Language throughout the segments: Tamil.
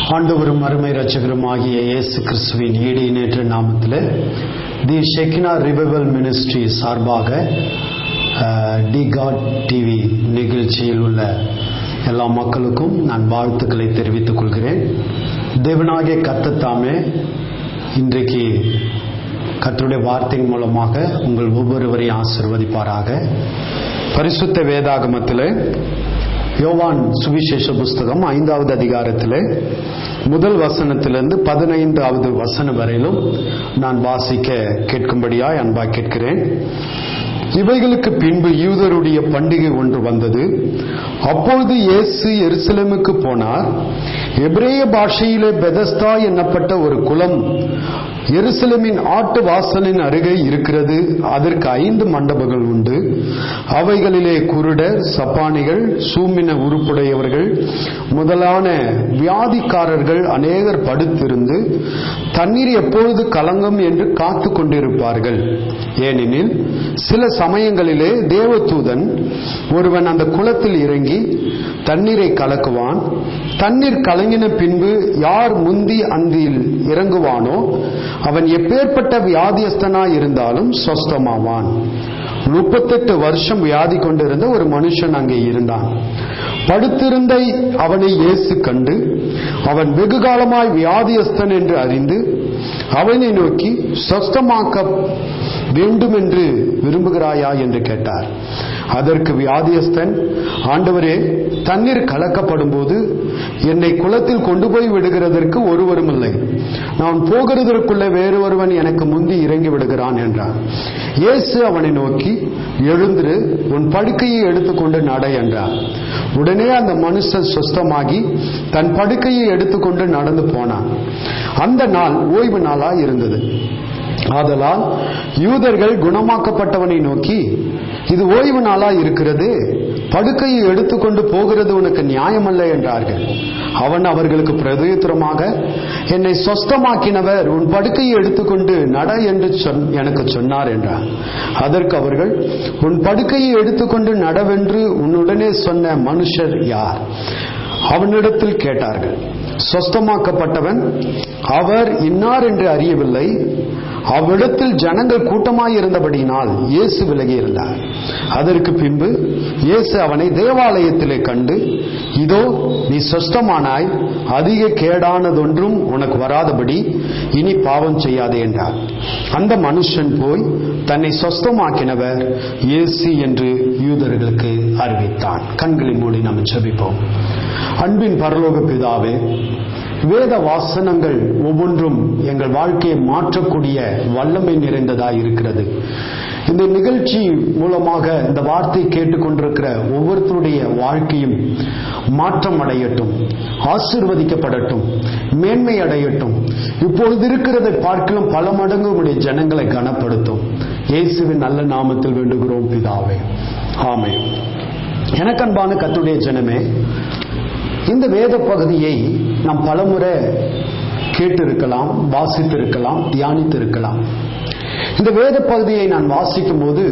ஆண்டவரும் அருமை இரட்சகருமாகிய இயேசு கிறிஸ்துவின் ஈடு இணையற்ற நாமத்தில் தி ஷெக்கினா ரிவைவல் மினிஸ்ட்ரி சார்பாக டி காட் டிவி நிகழ்ச்சியில் உள்ள எல்லா மக்களுக்கும் நான் வாழ்த்துக்களை தெரிவித்துக் கொள்கிறேன். தேவனாகிய கர்த்தர் தாமே இன்றைக்கு கர்த்தருடைய வார்த்தையின் மூலமாக உங்கள் ஒவ்வொருவரையும் ஆசீர்வதிப்பாராக. பரிசுத்த வேதாகமத்தில் யோவான் சுவிசேஷ புஸ்தகம் 5வது அதிகாரத்தில் முதல் வசனத்திலிருந்து 15வது வசனம் வரையிலும் நான் வாசிக்க கேட்கும்படியாய் அன்பாய் கேட்கிறேன். இவைகளுக்கு பின்பு யூதருடைய பண்டிகை ஒன்று வந்தது. அப்பொழுது இயேசு எருசலேமுக்கு போனார். எபிரேய பாஷையிலே பெதஸ்தா என்னப்பட்ட ஒரு குளம் எருசலேமின் ஆட்டு வாசலின் அருகே இருக்கிறது. அதற்கு 5 மண்டபங்கள் உண்டு. அவைகளிலே குருடர், சப்பானிகள், சூமின உருப்புடையவர்கள் முதலான வியாதிக்காரர்கள் அநேகர் படுத்திருந்து தண்ணீர் எப்பொழுது கலங்கும் என்று காத்து கொண்டிருப்பார்கள். ஏனெனில் சில சமயங்களிலே தேவதூதன் ஒருவன் அந்த குளத்தில் இறங்கி தண்ணீரை கலக்குவான். தண்ணீர் கலங்கின பின்பு யார் முந்தி அந்தில் இறங்குவானோ அவன் எப்பேற்பட்ட வியாதியஸ்தனாய் இருந்தாலும் சொஸ்தமாவான். 38 வருஷம் வியாதி கொண்டிருந்த ஒரு மனுஷன் அங்கே இருந்தான். படுத்திருந்த அவனை இயேசு கண்டு அவன் வெகு காலமாய் வியாதியஸ்தன் என்று அறிந்து அவனை நோக்கி, சொஸ்தமாக்க வேண்டும் என்று விரும்புகிறாயா என்று கேட்டார். அதற்கு வியாதியஸ்தன், ஆண்டவரே, தண்ணீர் கலக்கப்படும் போது என்னை குளத்தில் கொண்டு போய் விடுகிறதற்கு ஒருவரும் இல்லை. நான் போகிறதற்குள்ள வேறு ஒருவன் எனக்கு முந்தி இறங்கி விடுகிறான் என்றார். இயேசு அவனை நோக்கி, எழுந்திரு, உன் படுக்கையை எடுத்துக்கொண்டு நட என்றார். உடனே அந்த மனுஷன் சுஸ்தமாகி தன் படுக்கையை எடுத்துக்கொண்டு நடந்து போனான். அந்த நாள் ஓய்வு நாளாய் இருந்தது. ஆதலால் யூதர்கள் குணமாக்கப்பட்டவனை நோக்கி, இது ஓய்வு நாளா இருக்கிறது, படுக்கையை எடுத்துக்கொண்டு போகிறது உனக்கு நியாயமல்ல என்றார்கள். அவன் அவர்களுக்கு பிரதியுத்தரமாக, என்னை சொஸ்தமாக்கினவர் உன் படுக்கையை எடுத்துக்கொண்டு நட என்று எனக்கு சொன்னார் என்றார். அதற்கு அவர்கள், உன் படுக்கையை எடுத்துக்கொண்டு நடவென்று உன்னுடனே சொன்ன மனுஷர் யார்? அவனிடத்தில் கேட்டார்கள். சொஸ்தமாக்கப்பட்டவன், அவர் இன்னார் என்று அறியவில்லை. அவ்விடத்தில் ஜனங்கள் கூட்டமாயிருந்தபடியினால் இயேசு விலகி இருந்தார். அதற்கு பின்பு இயேசு அவனை தேவாலயத்திலே கண்டு, இதோ நீ சொஸ்தமானாய், அதிக கேடானதொன்றும் உனக்கு வராதபடி இனி பாவம் செய்யாதே என்றார். அந்த மனுஷன் போய் தன்னை சொஸ்தமாக்கினவர் இயேசு என்று யூதர்களுக்கு அறிவித்தான். கண்களை மூடி நாம் ஜெபிப்போம். அன்பின் பரலோக பிதாவே, வேத வாசனங்கள் ஒவ்வொன்றும் எங்கள் வாழ்க்கையை மாற்றக்கூடிய வல்லமை நிறைந்ததாய் இருக்கிறது. இந்த நிகழ்ச்சி மூலமாக இந்த வார்த்தை கேட்டுக்கொண்டிருக்கிற ஒவ்வொருத்தருடைய வாழ்க்கையும் மாற்றம் அடையட்டும், ஆசீர்வதிக்கப்படட்டும், மேன்மை அடையட்டும். இப்பொழுது இருக்கிறதை பார்க்கலாம் பல மடங்கு உடைய ஜனங்களை கனப்படுத்தும். இயேசுவின் நல்ல நாமத்தில் வேண்டுகிறோம் பிதாவே, ஆமென். எனக்கு அன்பான கர்த்தருடைய ஜனமே, இந்த வேத பகுதியை நாம் பலமுறை கேட்டிருக்கலாம், வாசித்திருக்கலாம், தியானித்திருக்கலாம். இந்த வேத பகுதியை நான் வாசிக்கும் போது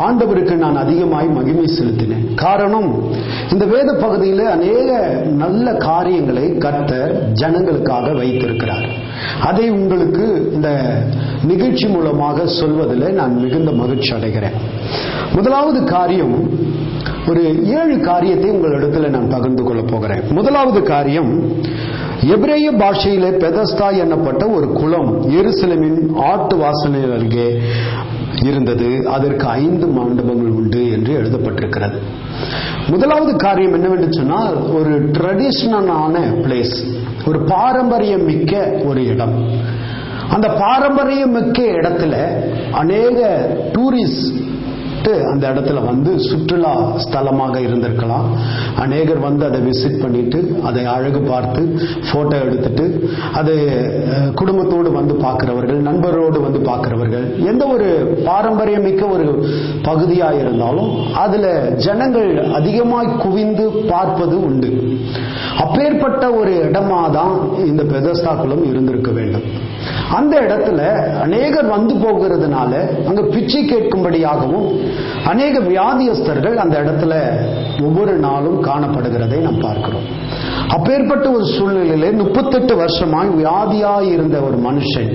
ஆண்டவருக்கு நான் அதிகமாய் மகிமை செலுத்தினேன். காரணம், இந்த வேத பகுதியில் அநேக நல்ல காரியங்களை கர்த்தர் ஜனங்களுக்காக வைத்திருக்கிறார். அதை உங்களுக்கு இந்த நிகழ்ச்சி மூலமாக சொல்வதில் நான் மிகுந்த மகிழ்ச்சி அடைகிறேன். முதலாவது காரியம், ஒரு 7 காரியத்தை உங்களிடத்தில் நான் பகிர்ந்து கொள்ள போகிறேன். முதலாவது காரியம், எபிரேய பாஷையிலே பெதஸ்தா என்னப்பட்ட ஒரு குளம் எருசலேமின் ஆட்டு வாசலின் அருகே இருந்தது. அதற்கு 5 மண்டபங்கள் உண்டு என்று எழுதப்பட்டிருக்கிறது. முதலாவது காரியம் என்னவென்று சொன்னால், ஒரு ட்ரெடிஷனலான பிளேஸ், ஒரு பாரம்பரியம் மிக்க ஒரு இடம். அந்த பாரம்பரியம் மிக்க இடத்துல அநேக டூரிஸ்ட் அந்த இடத்துல வந்து சுற்றுலா ஸ்தலமாக இருந்திருக்கலாம். அநேகர் வந்து அதை விசிட் பண்ணிட்டு அதை அழகு பார்த்து போட்டோ எடுத்துட்டு அதை குடும்பத்தோடு வந்து பார்க்கிறவர்கள், நண்பரோடு வந்து பார்க்கிறவர்கள், எந்த ஒரு பாரம்பரியமிக்க ஒரு பகுதியாக இருந்தாலும் அதுல ஜனங்கள் அதிகமாய் குவிந்து பார்ப்பது உண்டு. அப்பேற்பட்ட ஒரு இடமா தான் இந்த பெதஸ்தா குளம் இருந்திருக்க வேண்டும். அந்த இடத்துல அநேகர் வந்து போகிறதுனால அங்க பிச்சை கேட்கும்படியாகவும் அநேக வியாதியஸ்தர்கள் அந்த இடத்துல ஒவ்வொரு நாளும் காணப்படுகிறதை நாம் பார்க்கிறோம். அப்பேற்பட்ட ஒரு சூழ்நிலையிலே 38 வருஷமாய் வியாதியாய் இருந்த ஒரு மனுஷன்,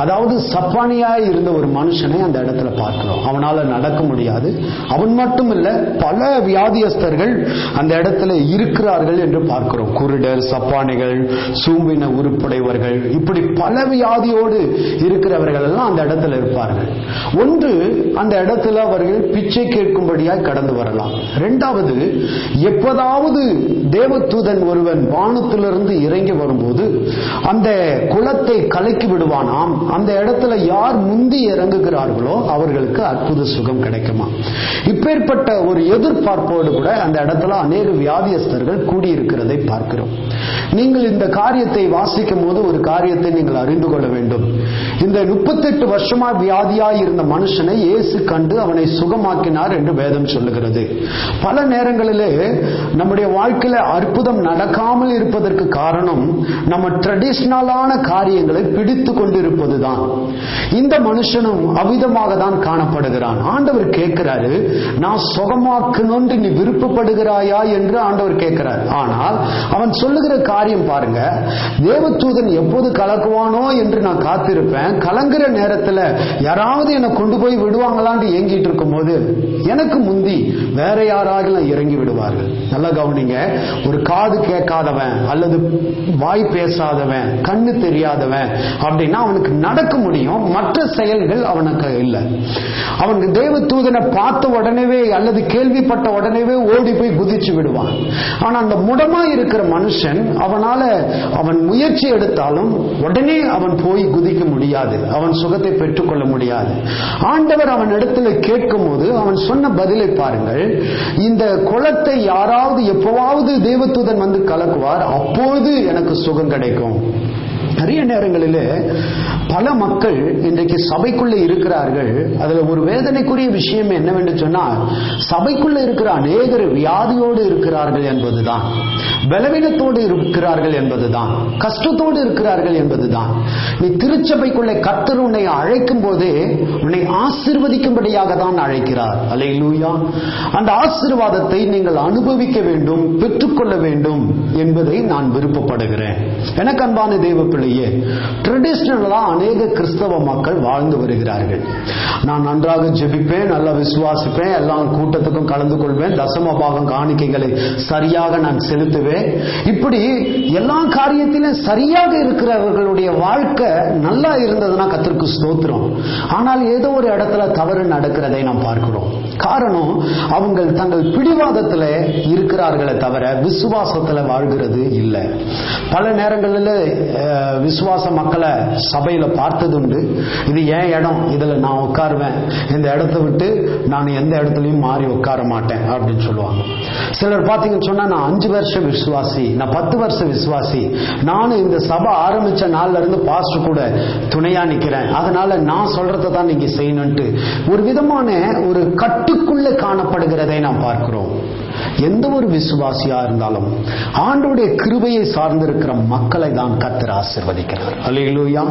அதாவது சப்பானியாய் இருந்த ஒரு மனுஷனை அந்த இடத்துல பார்க்கிறோம். அவனால நடக்க முடியாது. அவன் மட்டும் இல்ல, பல வியாதியஸ்தர்கள் அந்த இடத்துல இருக்கிறார்கள் என்று பார்க்கிறோம். குருடர், சப்பானிகள், சூம்பின உருப்படைவர்கள், இப்படி பல வியாதியோடு இருக்கிறவர்கள் எல்லாம் அந்த இடத்துல இருப்பார்கள். ஒன்று, அந்த இடத்துல அவர்கள் பிச்சை கேட்கும்படியாய் கடந்து வரலாம். இரண்டாவது, எப்போதாவது தேவதூதன் ஒருவன் வானத்திலிருந்து இறங்கி வரும்போது அந்த குளத்தை கலக்கி விடுவானாம். அந்த இடத்துல யார் முந்தி இறங்குகிறார்களோ அவர்களுக்கு அற்புத சுகம் கிடைக்குமா. இப்பேற்பட்ட ஒரு எதிர்பார்ப்போடு கூட அந்த இடத்துல அநேக வியாதியஸ்தர்கள் கூடியிருக்கிறதை பார்க்கிறோம். நீங்கள் இந்த காரியத்தை வாசிக்கும் போது ஒரு காரியத்தை நீங்கள் அறிந்து கொள்ள வேண்டும். இந்த 38 வருஷமா வியாதியாய் இருந்த மனுஷனை இயேசு கண்டு அவனை சுகமாக்கினார் என்று வேதம் சொல்லுகிறது. பல நேரங்களிலே நம்முடைய வாழ்க்கையில அற்புதம் நடக்காமல் இருப்பதற்கு காரணம் நம்ம ட்ரெடிஷனலான காரியங்களை பிடித்து கொண்டிருப்பதுதான். இந்த மனுஷனும் அவ்விதமாக தான் காணப்படுகிறான். ஆண்டவர் கேட்கிறாரு, நான் சுகமாக்கணும்னு நீ விருப்பப்படுகிறாயா என்று ஆண்டவர் கேட்கிறார். ஆனால் அவன் சொல்லுகிற காரியம் பாருங்க, தேவதூதன் எப்போது கலக்குவானோ என்று நான் காத்திருப்பேன். கலங்குற நேரத்தில் யாராவது என்னை கொண்டு போய் விடுவாங்களான்னு ஏங்கிட்டு இருக்கும் போது எனக்கு முந்தி வேற யாராலும் இறங்கி விடுவார்கள். நல்லா கவனிங்க. ஒரு காது கேட்காதவன் அல்லது வாய் பேசாதவன், கண்ணு தெரியாதவன் அப்படின்னா அவனுக்கு நடக்க முடியும், மற்ற செயல்கள் அவனுக்கு இல்லை. அவனுக்கு தேவதூதனை பார்த்த உடனேவே அல்லது கேள்விப்பட்ட உடனேவே ஓடி போய் குதிச்சு விடுவான். ஆனா அந்த முடமா இருக்கிற மனுஷன் அவன் முயற்சி எடுத்தாலும் உடனே அவன் போய் குதிக்க முடியாது, அவன் சுகத்தை பெற்றுக்கொள்ள முடியாது. ஆண்டவர் அவன் இடத்துல கேட்கும் போது அவன் சொன்ன பதிலை பாருங்கள். இந்த குளத்தை யாராவது எப்பவாவது தேவதூதன் வந்து கலக்குவார், அப்போது எனக்கு சுகம் கிடைக்கும். நிறைய நேரங்களிலே பல மக்கள் இன்றைக்கு சபைக்குள்ள இருக்கிறார்கள். அதுல ஒரு வேதனைக்குரிய விஷயம் என்னவென்று சொன்னால், சபைக்குள்ள இருக்கிற அநேகர் வியாதியோடு இருக்கிறார்கள் என்பதுதான், பலவீனத்தோடு இருக்கிறார்கள் என்பதுதான், கஷ்டத்தோடு இருக்கிறார்கள் என்பதுதான். நீ திருச்சபைக்குள்ளே கர்த்தர் உன்னை அழைக்கும் போதே உன்னை ஆசீர்வதிக்கும்படியாக தான் அழைக்கிறார். அல்லேலூயா. அந்த ஆசீர்வாதத்தை நீங்கள் அனுபவிக்க வேண்டும், பெற்றுக்கொள்ள வேண்டும் என்பதை நான் விருப்பப்படுகிறேன். எனக்கு அன்பான தேவ பிள்ளையே, ட்ரெடிஷனலா அநேக கிறிஸ்தவ மக்கள் வாழ்ந்து வருகிறார்கள். நான் நன்றாக ஜெபிப்பேன், நல்லா விசுவாசிப்பேன், எல்லா கூட்டத்துக்கும் கலந்து கொள்வேன், தசம பாகம் காணிக்கைகளை சரியாக நான் செலுத்துவேன். இப்படி எல்லா காரியத்திலும் சரியாக இருக்கிறவர்களுடைய வாழ்க்கை நல்லா இருந்ததுன்னா கர்த்தருக்கு ஸ்தோத்திரம். ஆனால் ஏதோ ஒரு இடத்துல தவறு நடக்கிறதை நாம் பார்க்கிறோம். காரணம், அவங்க தங்கள் பிடிவாதத்தில் இருக்கிறார்களே தவிர விசுவாசத்தில் வாழ்கிறது இல்லை. பல நேரங்களில் விசுவாச மக்களை சபையில பார்த்தது உண்டு. இது ஏன் இடம், இதுல நான் உட்காருவேன், இந்த இடத்தை விட்டு நான் எந்த இடத்துலையும் மாறி உட்கார மாட்டேன் அப்படின்னு சொல்லுவாங்க. சிலர் பார்த்தீங்கன்னு சொன்னா, நான் 5 வருஷம் விசுவாசி, நான் 10 வருஷம் விசுவாசி, நானும் இந்த சபை ஆரம்பிச்ச நாள்ல இருந்து பாஸ்டர் கூட துணையா நிக்கிறேன், அதனால நான் சொல்றதை தான் நீங்க செய்யணும்ட்டு ஒரு விதமான ஒரு கட்டுக்குள்ள காணப்படுகிறதை நாம் பார்க்கிறோம். எந்த ஒரு விசுவாசியா இருந்தாலும் ஆண்டவருடைய கிருபையை சார்ந்திருக்கிற மக்களை தான் கர்த்தர் ஆசீர்வதிக்கிறார். அல்லேலூயா.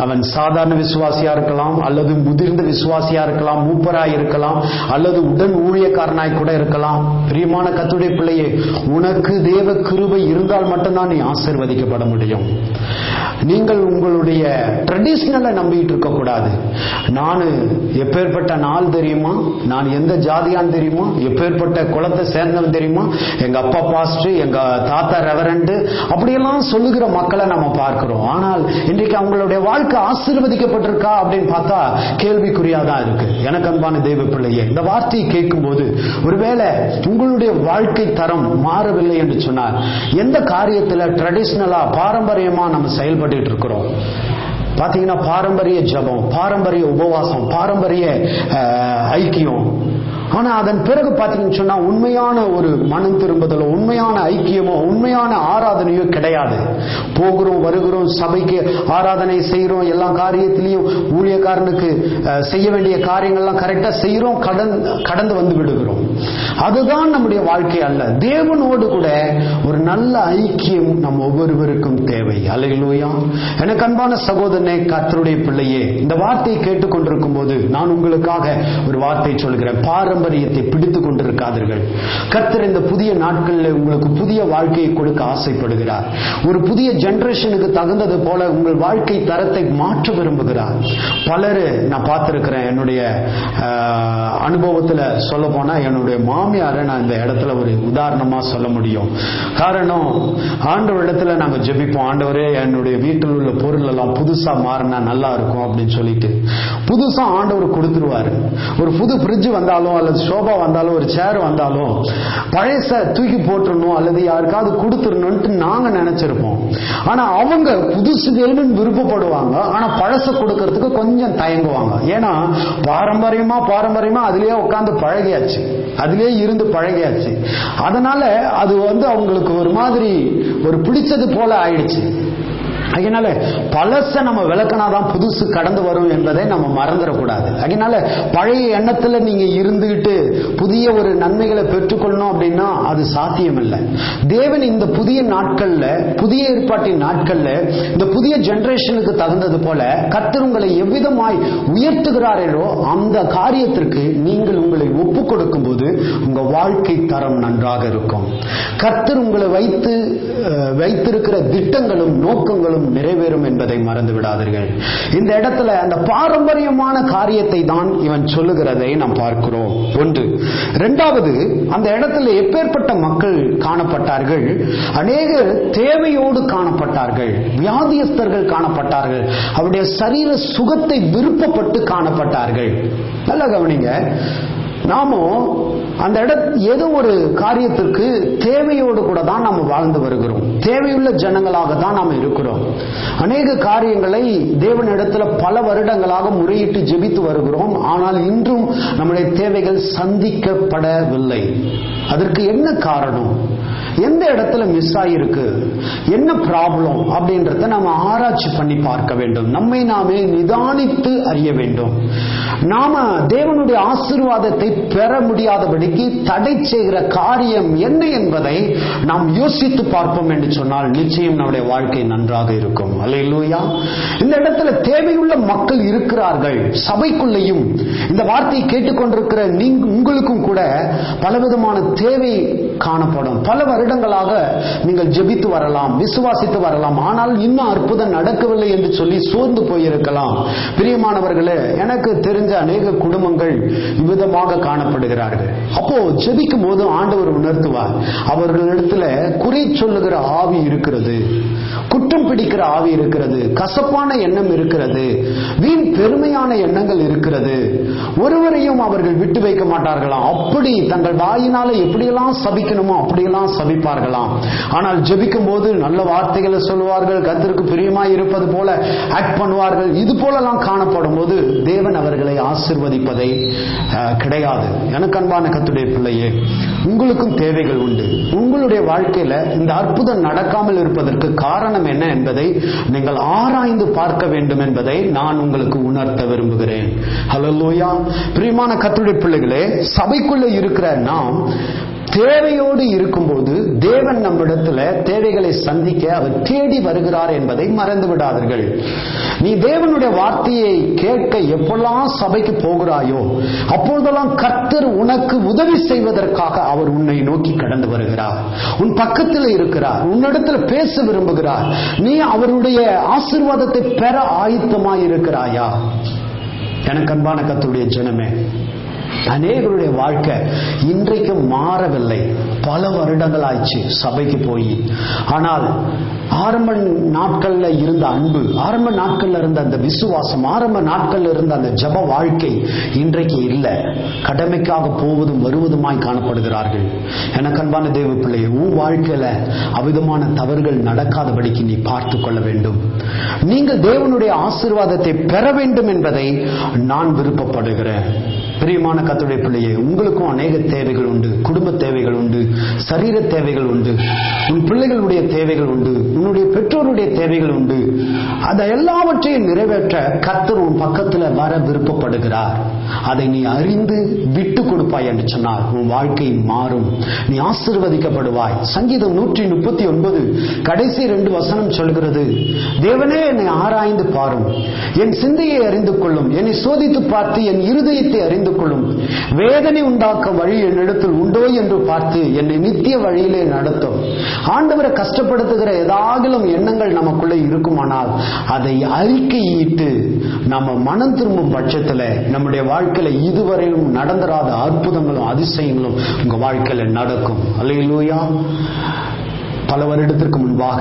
அவன் சாதாரண விசுவாசியா இருக்கலாம், அல்லது முதிர்ந்த விசுவாசியா இருக்கலாம், மூப்பராய் இருக்கலாம், அல்லது உடன் ஊழியக்காரனாய் கூட இருக்கலாம். பிரியமான கர்த்தருடைய பிள்ளையே, உனக்கு தேவ கிருபை இருந்தால் மட்டும்தான் நீ ஆசீர்வதிக்கப்பட முடியும். நீங்கள் உங்களுடைய ட்ரெடிஷனலை நம்பிட்டு இருக்க கூடாது. நான் எப்பேற்பட்ட நாள் தெரியுமா, நான் எந்த ஜாதியான் தெரியுமா, எப்பேற்பட்ட குலத்தை சேர்ந்தவன் தெரியுமா, எங்க அப்பா பாஸ்டர், எங்க தாத்தா ரெவரண்ட், அப்படியெல்லாம் சொல்லுகிற மக்களை நம்ம பார்க்கிறோம். ஆனால் இன்றைக்கு அவங்களுடைய வாழ்க்கை ஆசீர்வதிக்கப்பட்டிருக்கா அப்படின்னு பார்த்தா கேள்விக்குறியாதான் இருக்கு. எனக்கு அன்பான தேவ பிள்ளையே, இந்த வார்த்தையை கேட்கும் போது ஒருவேளை உங்களுடைய வாழ்க்கை தரம் மாறவில்லை என்று சொன்னால், எந்த காரியத்தில் ட்ரெடிஷனலா பாரம்பரியமா நம்ம செயல்பட்டு இருக்கிறோம். பாத்தீங்கன்னா பாரம்பரிய ஜபம், பாரம்பரிய உபவாசம், பாரம்பரிய ஐக்கியம். ஆனா அதன் பிறகு பாத்தீங்கன்னு சொன்னா உண்மையான ஒரு மனம் திரும்புதலோ, உண்மையான ஐக்கியமோ, உண்மையான ஆராதனையோ கிடையாது. போகிறோம், வருகிறோம், சபைக்கு ஆராதனை செய்யறோம், எல்லா காரியத்திலையும் ஊழியக்காரனுக்கு செய்ய வேண்டிய காரியங்கள்லாம் கரெக்டா செய்யறோம், கடந்து வந்து விடுகிறோம். அதுதான் நம்முடைய வாழ்க்கை அல்ல. தேவனோடு கூட ஒரு நல்ல ஐக்கியம் நம் ஒவ்வொருவருக்கும் தேவை. அல்லேலூயா. எனக்கு அன்பான சகோதரனே, கர்த்தருடைய பிள்ளையே, இந்த வார்த்தையை கேட்டுக்கொண்டிருக்கும் போது நான் உங்களுக்காக ஒரு வார்த்தை சொல்கிறேன். பாரம்பரிய பாரம்பரியத்தை பிடித்துக் கொண்டிருக்காதீர்கள். கர்த்தர் இந்த புதிய நாட்களில் உங்களுக்கு புதிய வாழ்க்கையை கொடுக்க ஆசைப்படுகிறார். ஒரு புதிய ஜெனரேஷனுக்கு தகுந்தது போல உங்கள் வாழ்க்கை தரத்தை மாற்ற விரும்புகிறார். பலரு நான் பார்த்திருக்கிறேன். என்னுடைய அனுபவத்தில் சொல்ல போனா என்னுடைய மாமியாரை நான் இந்த இடத்துல ஒரு உதாரணமா சொல்ல முடியும். காரணம், ஆண்டவர் இடத்துல நாங்க ஜெபிப்போம், ஆண்டவரே என்னுடைய வீட்டில் உள்ள பொருள் எல்லாம் புதுசா மாறினா நல்லா இருக்கும் அப்படின்னு சொல்லிட்டு புதுசா ஆண்டவர் கொடுத்துருவாரு. ஒரு புது ஃப்ரிட்ஜ் வந்தாலும் அல்லது சோபா வந்தாலும் ஒரு சேர் வந்தாலும் பழைய தூக்கி போட்டுறணும் அல்லது யாருக்காவது கொடுத்துடணும்னு நாங்க நினைச்சிருப்போம். ஆனா அவங்க புதுசு வேணும்னு விருப்பப்படுவாங்க. ஆனா பழச கொடுக்கறதுக்கு கொஞ்சம் தயங்குவாங்க. ஏன்னா பாரம்பரியமா அதுலயே உட்கார்ந்து பழகியாச்சு, அதுலயே இருந்து பழகியாச்சு. அதனால அது அவங்களுக்கு ஒரு மாதிரி ஒரு பிடிச்சது போல ஆயிடுச்சு. அதனால பழச நம்ம விளக்கினாதான் புதுசு கடந்து வரும் என்பதை நம்ம மறந்துடக்கூடாது. அதனால பழைய எண்ணத்துல நீங்க இருந்துகிட்டு புதிய ஒரு நன்மைகளை பெற்றுக்கொள்ளணும் அப்படின்னா அது சாத்தியம் இல்லை. தேவன் இந்த புதிய நாட்கள்ல, புதிய ஏற்பாட்டின் நாட்கள்ல இந்த புதிய ஜெனரேஷனுக்கு தகுந்தது போல கர்த்தர் உங்களை எவ்விதமாய் உயர்த்துகிறாரோ அந்த காரியத்திற்கு நீங்கள் உங்களை ஒப்புக் கொடுக்கும் போது உங்க வாழ்க்கை தரம் நன்றாக இருக்கும். கர்த்தர் உங்களை வைத்திருக்கிற திட்டங்களும் நோக்கங்களும் நிறைவேறும் என்பதை மறந்து விடாதீர்கள். இந்த இடத்துல அந்த பாரம்பரியமான காரியத்தை தான் இவன் சொல்லுகிறதை நாம் பார்க்கிறோம். ஒன்று. இரண்டாவது, அந்த இடத்துல எப்பேற்பட்ட மக்கள் காணப்பட்டார்கள்? அநேகர் தேவையோடு காணப்பட்டார்கள், வியாதியஸ்தர்கள் காணப்பட்டார்கள், அவருடைய சரீர சுகத்தை விருப்பப்பட்டு காணப்பட்டார்கள். நல்லா கவனிங்க. நாமும் அந்த ஏதோ ஒரு காரியத்திற்கு தேவையோடு கூட தான் நாம் வாழ்ந்து வருகிறோம். தேவையுள்ள ஜனங்களாக தான் நாம் இருக்கிறோம். அநேக காரியங்களை தேவனிடத்துல பல வருடங்களாக முறையிட்டு ஜெபித்து வருகிறோம். ஆனால் இன்றும் நம்முடைய தேவைகள் சந்திக்கப்படவில்லை. அதற்கு என்ன காரணம்? எந்த இடத்துல மிஸ் ஆயிருக்கு, என்ன ப்ராப்ளம் அப்படின்றத நம்ம ஆராய்ச்சி பண்ணி பார்க்க வேண்டும். நம்மை நாமே நிதானித்து அறிய வேண்டும். நாம தேவனுடைய ஆசீர்வாதத்தை பெற முடியாதபடிக்கு தடை செய்கிற காரியம் என்ன என்பதை நாம் யோசித்து பார்ப்போம் என்று சொன்னால் நிச்சயம் நம்முடைய வாழ்க்கை நன்றாக இருக்கும். அல்லேலூயா. இந்த இடத்துல தேவையுள்ள மக்கள் இருக்கிறார்கள். சபைக்குள்ளேயும் இந்த வார்த்தையை கேட்டுக்கொண்டிருக்கிற உங்களுக்கும் கூட பலவிதமான தேவை காணப்படும். பல வருடங்களாக நீங்கள் ஜெபித்து வரலாம், விசுவாசித்து வரலாம், ஆனால் இன்னும் அற்புதம் நடக்கவில்லை என்று சொல்லி சோர்ந்து போயிருக்கலாம். பிரியமானவர்களே, எனக்கு தெரிஞ்ச அநேக குடும்பங்கள் இவ்விதமாக காணப்படுகிறார்கள். அப்போ ஜெபிக்கும் போது ஆண்டவர் உணர்த்துவார், அவர்களிடத்துல குறை சொல்லுகிற ஆவி இருக்கிறது, குற்றம் பிடிக்கிற ஆவி இருக்கிறது, கசப்பான எண்ணம் இருக்கிறது, வீண் பெருமையான எண்ணங்கள் இருக்கிறது. ஒருவரையும் அவர்கள் விட்டு வைக்க மாட்டார்களாம். அப்படி தங்கள் வாயினால எப்படியெல்லாம் சபிக்கணுமோ அப்படியெல்லாம் சபிப்பார்களாம். ஆனால் ஜெபிக்கும் போது நல்ல வார்த்தைகளை சொல்லுவார்கள், கர்த்தருக்கு பிரியமாய் இருப்பது போல ஆக்ட் பண்ணுவார்கள். இது போலலாம் காணப்படும் போது தேவன் அவர்களை ஆசீர்வதிப்பதை கிடையாது. எனக்கு அன்பான கர்த்தருடைய பிள்ளையே, உங்களுக்கும் தேவைகள் உண்டு. உங்களுடைய வாழ்க்கையில இந்த அற்புதம் நடக்காமல் இருப்பதற்கு காரணம் என்ன என்பதை நீங்கள் ஆராய்ந்து பார்க்க வேண்டும் என்பதை நான் உங்களுக்கு உணர்த்த விரும்புகிறேன். ஹல்லேலூயா. பிரியமான கர்த்தருடைய பிள்ளைகளே, சபைக்குள்ள இருக்கிற நாம் தேவையோடு இருக்கும்போது தேவன் நம்மிடத்துல தேவைகளை சந்திக்க அவர் தேடி வருகிறார் என்பதை மறந்து விடாதீர்கள். நீ தேவனுடைய வார்த்தையை கேட்க எப்பெல்லாம் சபைக்கு போகிறாயோ அப்பொழுதெல்லாம் கர்த்தர் உனக்கு உதவி செய்வதற்காக அவர் உன்னை நோக்கி கடந்து வருகிறார். உன் பக்கத்தில் இருக்கிறார், உன்னிடத்துல பேச விரும்புகிறார். நீ அவருடைய ஆசீர்வாதத்தை பெற ஆயத்தமாய் இருக்கிறாயா? எனக்கு அன்பான கர்த்தருடைய ஜனமே, அநேகருடைய வாழ்க்கை இன்றைக்கும் மாறவில்லை. பல வருடங்கள் ஆயிடுச்சு சபைக்கு போய். ஆனால் ஆரம்ப நாட்கள்ல இருந்த அன்பு, ஆரம்ப நாட்கள்ல இருந்த அந்த விசுவாசம், ஆரம்ப நாட்கள்ல இருந்த அந்த ஜப வாழ்க்கை இன்றைக்கு இல்லை. கடமைக்காக போவதும் வருவதுமாய் காணப்படுகிறார்கள். எனக்கு அன்பான தேவ பிள்ளையே, உன் வாழ்க்கையில அவ்விதமான தவறுகள் நடக்காதபடிக்கு நீ பார்த்து கொள்ள வேண்டும். நீங்கள் தேவனுடைய ஆசீர்வாதத்தை பெற வேண்டும் என்பதை நான் விருப்பப்படுகிறேன். பிரியமான கர்த்தருடைய பிள்ளையே, உங்களுக்கும் அநேக தேவைகள் உண்டு. குடும்ப தேவைகள் உண்டு, சரீர தேவைகள் உண்டு, உன் பிள்ளைகளுடைய தேவைகள் உண்டு, உன்னுடைய பெற்றோருடைய தேவைகள் உண்டு. அதை எல்லாவற்றையும் நிறைவேற்ற கர்த்தர் உன் பக்கத்துல வர விருப்பப்படுகிறார். அதை நீ அறிந்து விட்டு கொடுப்பாய் என்று சொன்னால் உன் வாழ்க்கை மாறும், நீ ஆசீர்வதிக்கப்படுவாய். சங்கீதம் 139 கடைசி 2 வசனம் சொல்கிறது, தேவனே என்னை ஆராய்ந்து பாரும், என் சிந்தையை அறிந்து கொள்ளும், என்னை சோதித்து பார்த்து என் இருதயத்தை அறிந்து கொள்ளும், வேதனை உண்டாக்க வழி என்னிடத்தில் உண்டோ என்று பார்த்து என்னை நித்திய வழியிலே நடத்தும். ஆண்டவரை கஷ்டப்படுத்துகிற ஏதாகிலும் எண்ணங்கள் நமக்குள்ளே இருக்குமானால் அதை அறிக்கையிட்டு நம்ம மனம் திரும்பும் பட்சத்தில் நம்முடைய வாழ்க்கையில இதுவரையும் நடந்தராத அற்புதங்களும் அதிசயங்களும் உங்க வாழ்க்கையில நடக்கும். அல்லேலூயா. பல வருடத்திற்கு முன்பாக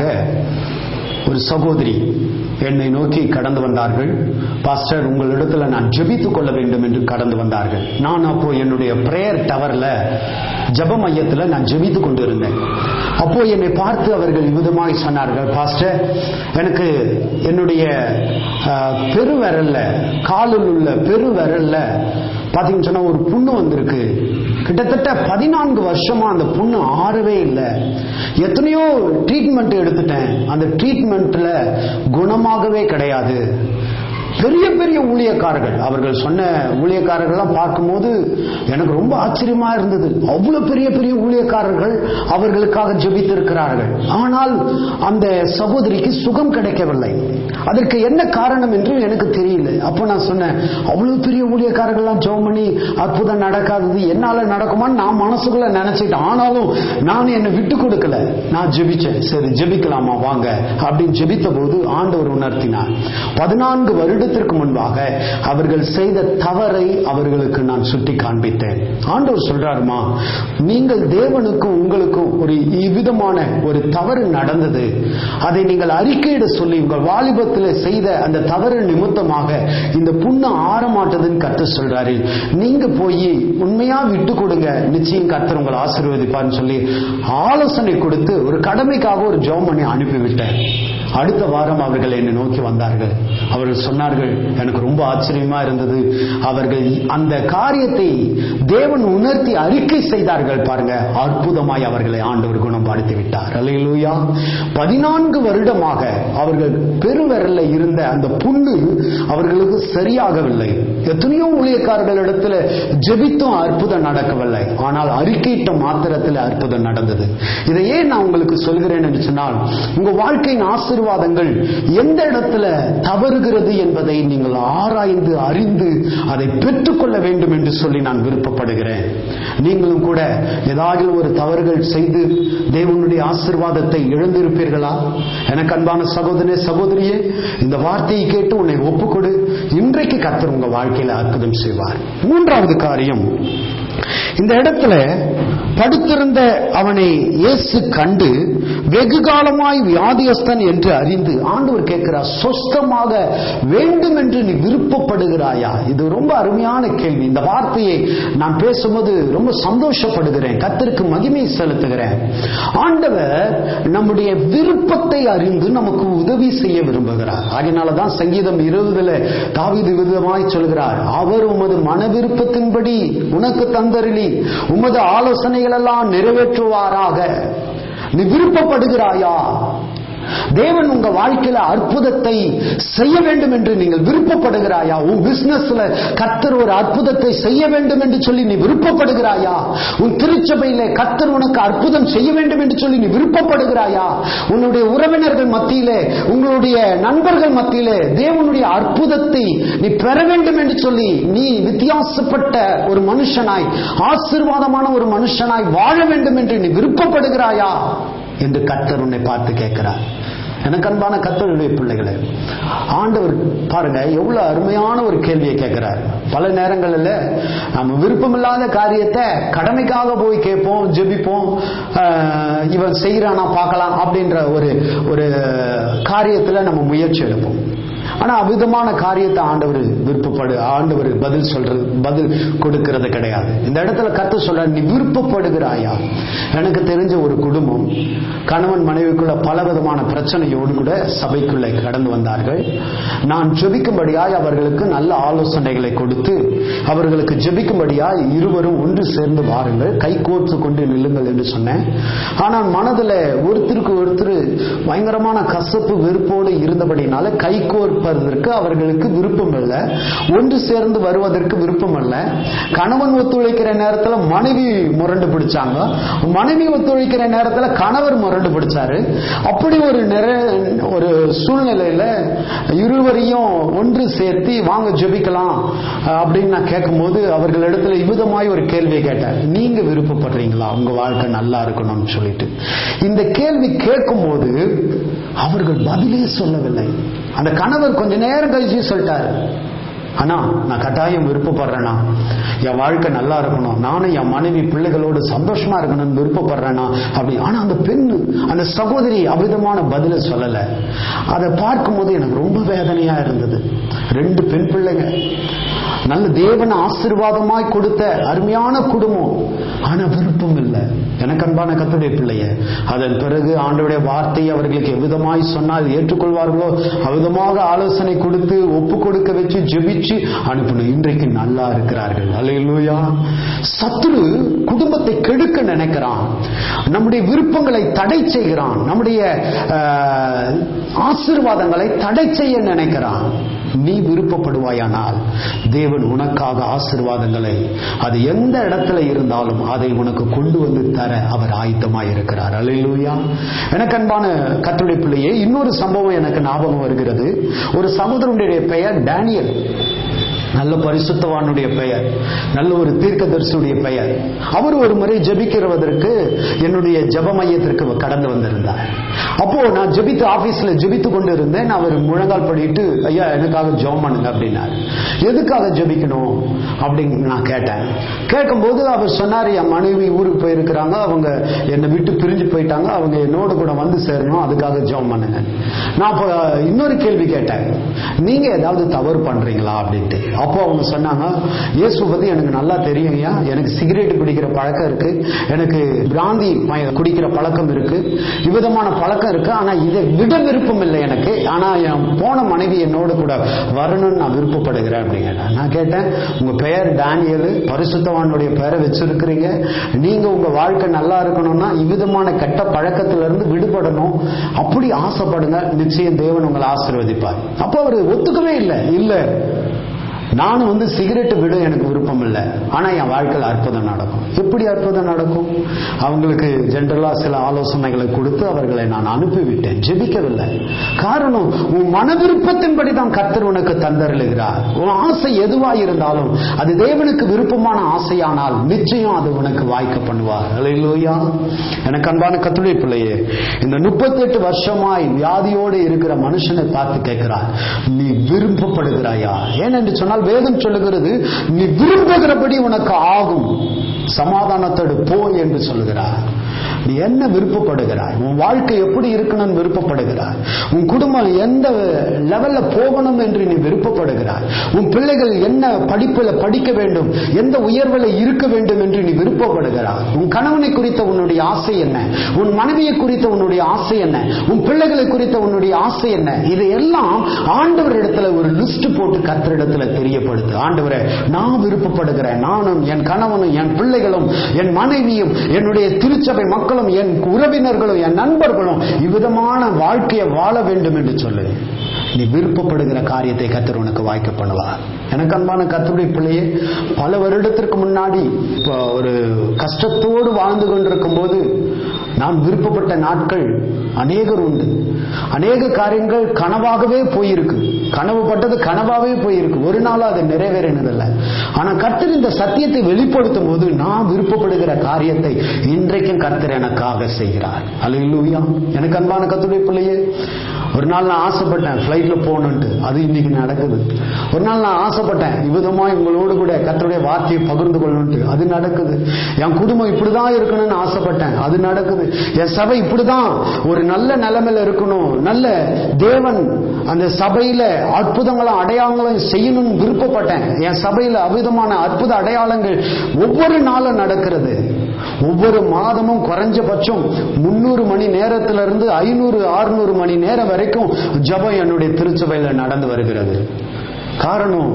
ஒரு சகோதரி என்னை நோக்கி கடந்து வந்தார்கள். பாஸ்டர், உங்களிடத்துல நான் ஜெபித்துக் கொள்ள வேண்டும் என்று கடந்து வந்தார்கள். நான் அப்போ என்னுடைய பிரேயர் டவர்ல ஜெப மையத்துல நான் ஜெபித்துக் கொண்டு இருந்தேன். அப்போ என்னை பார்த்து அவர்கள் விதமாய் சொன்னார்கள், பாஸ்டர், எனக்கு என்னுடைய பெருவிரல்ல, காலில் உள்ள பெருவிரல்ல பாத்தீங்கன்னு சொன்னா ஒரு புண்ணு வந்திருக்கு. கிட்டத்தட்ட 14 வருஷமா அந்த புண்ணு ஆறவே இல்லை. எத்தனையோ ட்ரீட்மெண்ட் எடுத்துட்டேன், அந்த ட்ரீட்மெண்ட்ல குணமாகவே கிடையாது. பெரிய பெரிய ஊழியக்காரர்கள், அவர்கள் சொன்ன ஊழியக்காரர்கள்லாம் பார்க்கும்போது எனக்கு ரொம்ப ஆச்சரியமா இருந்தது. அவ்வளவு பெரிய பெரிய ஊழியக்காரர்கள் அவர்களுக்காக ஜெபித்திருக்கிறார்கள். ஆனால் அந்த சகோதரிக்கு சுகம் கிடைக்கவில்லை. அதற்கு என்ன காரணம் என்று எனக்கு தெரியல. அப்ப நான் சொன்னேன், அவ்வளவு பெரிய ஊழியக்காரர்கள்லாம் ஜெபம் பண்ணி அற்புதம் நடக்காதது என்னால நடக்குமான்னு நான் மனசுக்குள்ள நினைச்சிட்டேன். ஆனாலும் நான் என்னை விட்டு கொடுக்கல, நான் ஜெபிச்சேன். சரி ஜெபிக்கலாமா வாங்க அப்படின்னு ஜெபித்த போது ஆண்டவர் உணர்த்தினார். 14 வருடத்திற்கு முன்பாக அவர்கள் செய்த தவறை அவர்களுக்கு நான் சுட்டி காண்பித்தேன். ஆண்டவர் சொல்றாருமா, நீங்கள் தேவனுக்கும் உங்களுக்கும் ஒரு இவ்விதமான ஒரு தவறு நடந்தது, அதை நீங்கள் அறிக்கையிட சொல்லி உங்கள் வாலிபத்தில் செய்த அந்த தவறு நிமித்தமாக இந்த புண்ணு ஆறமாட்டதுன்னு கர்த்தர் சொல்றாரு. நீங்க போய் உண்மையா விட்டு கொடுங்க, நிச்சயம் கர்த்தர் உங்களை ஆசீர்வதிப்பார்னு சொல்லி ஆலோசனை கொடுத்து ஒரு கடமைக்காக ஒரு ஜெபம் பண்ணி அனுப்பிவிட்டேன். அடுத்த வாரம் அவர்கள் என்னை நோக்கி வந்தார்கள். அவர்கள் சொன்னார்கள், எனக்கு ரொம்ப ஆச்சரியமா இருந்தது. அவர்கள் அந்த காரியத்தை தேவன் உணர்த்தி அறிக்கை செய்தார்கள். பாருங்க, அற்புதமாய் அவர்களை ஆண்டவர் குணப்படுத்தி விட்டார். அல்லேலூயா. 14 வருடமாக அவர்கள் பெருவிரல்ல இருந்த அந்த புண்ணு அவர்களுக்கு சரியாகவில்லை. எத்தனையோ ஊழியக்காரர்களிடத்தில் ஜெபித்தும் அற்புதம் நடக்கவில்லை. ஆனால் அறிக்கையிட்ட மாத்திரத்தில் அற்புதம் நடந்தது. இதை ஏன் நான் உங்களுக்கு சொல்கிறேன் என்று சொன்னால், உங்க வாழ்க்கையின் ஆசீர்வாதங்கள் எந்த இடத்துல தவறுகிறது என்பதை நீங்கள் ஆராய்ந்து அறிந்து அதை பெற்றுக்கொள்ள வேண்டும் என்று சொல்லி நான் விருப்பப்படுகிறேன். நீங்களும் கூட ஏதாவது ஒரு தவறுகள் செய்து தேவனுடைய ஆசீர்வாதத்தை இழந்திருப்பீர்களா? எனக்கு அன்பான சகோதரனே, சகோதரியே, இந்த வார்த்தையை கேட்டு உன்னை ஒப்புக்கொடு. இன்றைக்கு கர்த்தர் உங்க வாழ்க்கையில அற்புதம் செய்வார். மூன்றாவது காரியம், இந்த இடத்துல படுத்திருந்த அவனை இயேசு கண்டு வெகு காலமாய் வியாதியஸ்தன் என்று அறிந்து ஆண்டவர் கேட்கிறார், சொஸ்தமாக வேண்டும் என்று நீ விருப்பப்படுகிறாயா? இது ரொம்ப அருமையான கேள்வி. இந்த வார்த்தையை நான் பேசும்போது ரொம்ப சந்தோஷப்படுகிறேன், கர்த்தருக்கு மகிமை செலுத்துகிறேன். ஆண்டவர் நம்முடைய விருப்பத்தை அறிந்து நமக்கு உதவி செய்ய விரும்புகிறார். அதனாலதான் சங்கீதம் 20 தாவீது விதமாய் சொல்கிறார், அவர் உமது மன விருப்பத்தின்படி உனக்கு தந்தருளி உமது ஆலோசனைகள் எல்லாம் நிறைவேற்றுவாராக. நீ விருப்பப்படுகிறாயா? தேவன் உங்க வாழ்க்கையில அற்புதத்தை செய்ய வேண்டும் என்று நீங்கள் விருப்பப்படுகிறாயா? உன் பிசினஸ்ல கர்த்தர் ஒரு அற்புதத்தை செய்ய வேண்டும் என்று சொல்லி நீ விருப்பப்படுகிறாயா? உன் திருச்சபையில கர்த்தர் உனக்கு அற்புதம் செய்ய வேண்டும் என்று சொல்லி நீ விருப்பப்படுகிறாயா? உன்னுடைய உறவினர்கள் மத்தியிலே, உங்களுடைய நண்பர்கள் மத்தியிலே தேவனுடைய அற்புதத்தை நீ பெற வேண்டும் என்று சொல்லி நீ வித்தியாசப்பட்ட ஒரு மனுஷனாய், ஆசீர்வாதமான ஒரு மனுஷனாய் வாழ வேண்டும் என்று நீ விருப்பப்படுகிறாயா என்று கர்த்தர் உன்னை பார்த்து கேட்கிறார். எனக்கு அன்பான கர்த்தருடைய பிள்ளைகளே, ஆண்டவர் பாருங்க எவ்வளவு அருமையான ஒரு கேள்வியை கேட்கிறார். பல நேரங்களில் நம்ம விருப்பமில்லாத காரியத்தை கடமைக்காக போய் கேட்போம், ஜெபிப்போம், இவன் செய்யறானா பார்க்கலாம் அப்படின்ற ஒரு காரியத்துல நம்ம முயற்சி எடுப்போம். ஆனா அவிதமான காரியத்தை ஆண்டவர் பதில் கொடுக்கிறது கிடையாது. இந்த இடத்துல கர்த்தர் சொல்ற, நீ விருப்பப்படுகிறாயா? எனக்கு தெரிஞ்ச ஒரு குடும்பம் கணவன் மனைவிக்குள்ள பல விதமான பிரச்சனையோடு கூட சபைக்குள்ளே கடந்து வந்தார்கள். நான் ஜெபிக்கும்படியாய் அவர்களுக்கு நல்ல ஆலோசனைகளை கொடுத்து அவர்களுக்கு ஜெபிக்கும்படியாய் இருவரும் ஒன்று சேர்ந்து வாருங்கள், கை கோர்த்து கொண்டு நில்லுங்கள் என்று சொன்னேன். ஆனால் மனதில் ஒருத்தருக்கு ஒருத்தர் பயங்கரமான கசப்பு வெறுப்போடு இருந்தபடினால கை கோர்ப்பதற்கு அவர்களுக்கு விருப்பம் இல்லை, ஒன்று சேர்ந்து வருவதற்கு விருப்பம் இல்லை. கணவன் ஒத்துழைக்கிற நேரத்தில் மனைவி முரண்டு பிடிச்சாங்க, மனைவி ஒத்துழைக்கிற நேரத்தில் கணவர் முரண்டு பிடிச்சாரு. அப்படி ஒரு சூழ்நிலையில இருவரையும் ஒன்று சேர்த்து வாங்க ஜெபிக்கலாம் அப்படின்னு நான் கேட்கும் போது அவர்களிடத்துல இவ்விதமாய் ஒரு கேள்வியை கேட்டேன், நீங்க விருப்பப்படுறீங்களா உங்க வாழ்க்கை நல்லா இருக்கணும்னு சொல்லிட்டு? இந்த கேள்வி கேட்கும் போது அவர்கள் பதிலே சொல்லவில்லை. அந்த கணவர் கொஞ்ச நேரம் கழிச்சு சொல்லிட்டாரு, ஆனா நான் கட்டாயம் விருப்பப்படுறேனா, என் வாழ்க்கை நல்லா இருக்கணும், நானும் என் மனைவி பிள்ளைகளோடு சந்தோஷமா இருக்கணும்னு விருப்பப்படுறேனா அப்படி. ஆனா அந்த பெண்ணு, அந்த சகோதரி அவ்விதமான பதில சொல்லல. அதை பார்க்கும் போது எனக்கு ரொம்ப வேதனையா இருந்தது. 2 பெண் பிள்ளைங்க, நல்ல தேவன் ஆசீர்வாதமாய் கொடுத்த அருமையான குடும்பம், ஆனா விருப்பம் இல்லை. எனக்கு அன்பான கர்த்தருடைய பிள்ளைய, அதன் பிறகு ஆண்டவருடைய வார்த்தையை அவர்களுக்கு எவ்விதமாய் சொன்னால் ஏற்றுக்கொள்வார்களோ அவ்விதமாக ஆலோசனை கொடுத்து ஒப்பு கொடுக்க வச்சு ஜெபிச்சு அனுப்பணும். இன்றைக்கு நல்லா இருக்கிறார்கள். அல்லேலூயா. சத்துரு குடும்பத்தை கெடுக்க நினைக்கிறான், நம்முடைய விருப்பங்களை தடை செய்கிறான், நம்முடைய ஆசீர்வாதங்களை தடை செய்ய நினைக்கிறான். நீ விருப்பப்படுவாயானால் தேவன் உனக்காக ஆசீர்வாதங்களை அது எந்த இடத்துல இருந்தாலும் அதை உனக்கு கொண்டு வந்து தர அவர் ஆயத்தமாய் இருக்கிறார். அல்லேலூயா. எனக்கு அன்பான கர்த்தருடைய பிள்ளையே, இன்னொரு சம்பவம் எனக்கு ஞாபகம் வருகிறது. ஒரு சகோதரனுடைய பெயர் டேனியல். நல்ல பரிசுத்தவானுடைய பெயர், நல்ல ஒரு தீர்க்கதரிசியுடைய பெயர். அவர் ஒரு முறை ஜெபிக்கிறவதற்கு என்னுடைய ஜெப மையத்திற்கு கடந்து வந்திருந்தார். அப்போ நான் ஜெபித்து ஆபீஸ்ல ஜெபித்து கொண்டு இருந்தேன். அவர் முழங்கால் படிட்டு, ஐயா எனக்காக ஜெபம் பண்ணுங்க அப்படின்னாரு. எதுக்காக ஜெபிக்கணும் அப்படின்னு நான் கேட்டேன். கேட்கும்போது அவர் சொன்னார், என் மனைவி ஊருக்கு போயிருக்கிறாங்க, அவங்க என்னை விட்டு பிரிஞ்சு போயிட்டாங்க, அவங்க என்னோட கூட வந்து சேரணும், அதுக்காக ஜெபம் பண்ணுங்க. நான் இன்னொரு கேள்வி கேட்டேன், நீங்க ஏதாவது தவறு பண்றீங்களா அப்படின்ட்டு. அப்போ அவங்க சொன்னாங்க, இயேசு பத்தி எனக்கு நல்லா தெரியும் ஐயா, எனக்கு சிகரெட் குடிக்கிற பழக்கம் இருக்கு, எனக்கு பிராந்தி குடிக்கிற பழக்கம் இருக்கு, விதமான பழக்கம் இருக்கு, ஆனா இதை விட விருப்பம் இல்லை எனக்கு. ஆனா என் போன மனைவி என்னோட கூட வரணும்னு நான் விருப்பப்படுகிறேன் அப்படிங்க. நான் கேட்டேன், உங்க பெயர் டேனியல், பரிசுத்தவானுடைய பெயரை வச்சிருக்கிறீங்க, நீங்க உங்க வாழ்க்கை நல்லா இருக்கணும்னா இவ்விதமான கெட்ட பழக்கத்தில இருந்து விடுபடணும், அப்படி ஆசைப்படுங்க, நிச்சயம் தேவன் உங்களை ஆசீர்வதிப்பார். அப்போ அவர் ஒத்துக்கவே இல்லை. இல்ல, நானும் சிகரெட் விட எனக்கு விருப்பம் இல்லை, ஆனா என் வாழ்க்கையில் அற்புதம் நடக்கும். எப்படி அற்புதம் நடக்கும்? அவங்களுக்கு ஜென்ரலா சில ஆலோசனைகளை கொடுத்து அவர்களை நான் அனுப்பிவிட்டேன், ஜெபிக்கவில்லை. காரணம், உன் மன விருப்பத்தின்படி தான் கர்த்தர் உனக்கு தந்தருளுகிறார். உன் ஆசை எதுவா இருந்தாலும் அது தேவனுக்கு விருப்பமான ஆசையானால் நிச்சயம் அது உனக்கு வாய்க்க பண்ணுவார். அல்லேலூயா. எனக்கு அன்பான கர்த்தருடைய பிள்ளையே, இந்த 38 வருஷமாய் வியாதியோடு இருக்கிற மனுஷனை பார்த்து கேட்கிறார், நீ விருப்பப்படுகிறாயா? ஏனென்று சொன்னால் வேதம் சொல்லுகிறது, நீ விரும்புகிறபடி உனக்கு ஆகும், சமாதானத்தோடு போ என்று சொல்லுகிறார். நீ என்ன விருப்பப்படுகிறாய்? உன் வாழ்க்கை எப்படி இருக்கணும்னு விருப்பப்படுகிறாய்? உன் குடும்பம் எந்த லெவல்ல போகணும் என்று நீ விருப்பப்படுகிறாய்? உன் பிள்ளைகள் என்ன படிப்புல படிக்க வேண்டும், எந்த உயர்வில் இருக்க வேண்டும் என்று நீ விருப்பப்படுகிறாய்? உன் கணவனை குறித்த உன்னுடைய ஆசை என்ன? உன் மனைவியை குறித்த உன்னுடைய ஆசை என்ன? உன் பிள்ளைகளை குறித்த உன்னுடைய ஆசை என்ன? இதையெல்லாம் ஆண்டவர் இடத்துல ஒரு லிஸ்ட் போட்டு கர்த்தரிடத்துல தெரியப்படுத்து. ஆண்டவரே, நான் விருப்பப்படுகிறேன், நானும் என் கணவனும் என் பிள்ளைகளும் என் மனைவியும் என்னுடைய திருச்சபை மக்களும் என் உறவினர்களும் என் நண்பர்களும் இவ்விதமான வாழ்க்கையை வாழ வேண்டும் என்று சொல்லு. நீ விருப்பப்படுகிற காரியத்தை கர்த்தர் உனக்கு வாய்க்க பண்ணுவார். எனக்கு அன்பான கர்த்தருடைய பிள்ளையே, பல வருடத்திற்கு முன்னாடி ஒரு கஷ்டத்தோடு வாழ்ந்து கொண்டிருக்கும் போது நான் விருப்பப்பட்ட நாட்கள் அநேகர் உண்டு. அநேக காரியங்கள் கனவாகவே போயிருக்கு, கனவு பட்டது கனவாகவே போயிருக்கு, ஒரு நாள் அது நிறைவேறினதில்லை. ஆனா கர்த்தர் இந்த சத்தியத்தை வெளிப்படுத்தும் போது நான் விருப்பப்படுகிற காரியத்தை இன்றைக்கும் கர்த்தர் எனக்காக செய்கிறார். அல்லேலூயா. எனக்கு அன்பான கர்த்தருடைய பிள்ளையே, ஒரு நாள் நான் ஆசைப்பட்டேன் ஃபிளைட்ல போகணும்ட்டு, அது இன்னைக்கு நடக்குது. ஒரு நாள் நான் ஆசைப்பட்டேன் இவ்விதமா உங்களோடு கூட கர்த்தருடைய வார்த்தையை பகிர்ந்து கொள்ளணும்ட்டு, அது நடக்குது. என் குடும்பம் இப்படிதான் இருக்கணும்னு ஆசைப்பட்டேன், அது நடக்குது. என் சபை இப்படிதான் ஒரு நல்ல நிலைமையில இருக்கணும், நானும் நல்ல தேவன் அந்த சபையில அற்புதங்களும் அடையாளங்களும் செய்யணும்னு விருப்பப்பட்டேன். என் சபையில அவ்விதமான அற்புத அடையாளங்கள் ஒவ்வொரு நாளும் நடக்கிறது. ஒவ்வொரு மாதமும் குறைஞ்சபட்சம் 300 மணி நேரத்திலிருந்து 500-600 மணி நேரம் வரைக்கும் ஜெபம் என்னுடைய திருச்சபையில நடந்து வருகிறது. காரணம்,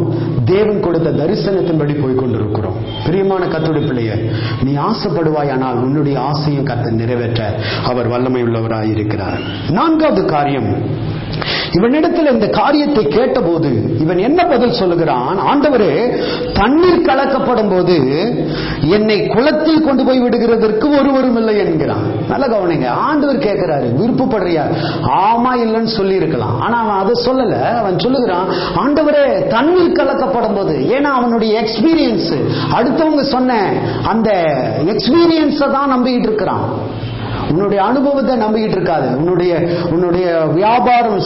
தேவன் கொடுத்த தரிசனத்தின்படி போய்கொண்டிருக்கிறோம். பிரியமான கர்த்தருடைய பிள்ளையே, நீ ஆசைப்படுவாயானால் உன்னுடைய ஆசையும் கர்த்தர் நிறைவேற்ற அவர் வல்லமை உள்ளவராய் இருக்கிறார். 4வது காரியம், இவனிடத்தில் இந்த காரியத்தை கேட்டபோது இவன் என்ன பதில் சொல்லுகிறான்? ஆண்டவரே, தண்ணீர் கலக்கப்படும் போது என்னை குளத்தில் கொண்டு போய் விடுகிறதற்கு ஒருவரும் இல்லை என்கிறான். நல்ல கவனிங்க, ஆண்டவர் கேட்கிறாரு, விருப்பப்படுறியா? ஆமா இல்லைன்னு சொல்லி இருக்கலாம், ஆனா அவன் அதை சொல்லல. அவன் சொல்லுகிறான், ஆண்டவரே, தண்ணீர் கலக்கப்படும் போது. ஏன்னா அவனுடைய எக்ஸ்பீரியன்ஸ், அடுத்தவங்க சொன்ன அந்த எக்ஸ்பீரியன்ஸை தான் நம்பிக்கிட்டு இருக்கிறான். உன்னுடைய அனுபவத்தை நம்பிக்கிட்டு இருக்காது. உன்னுடைய வியாபாரம்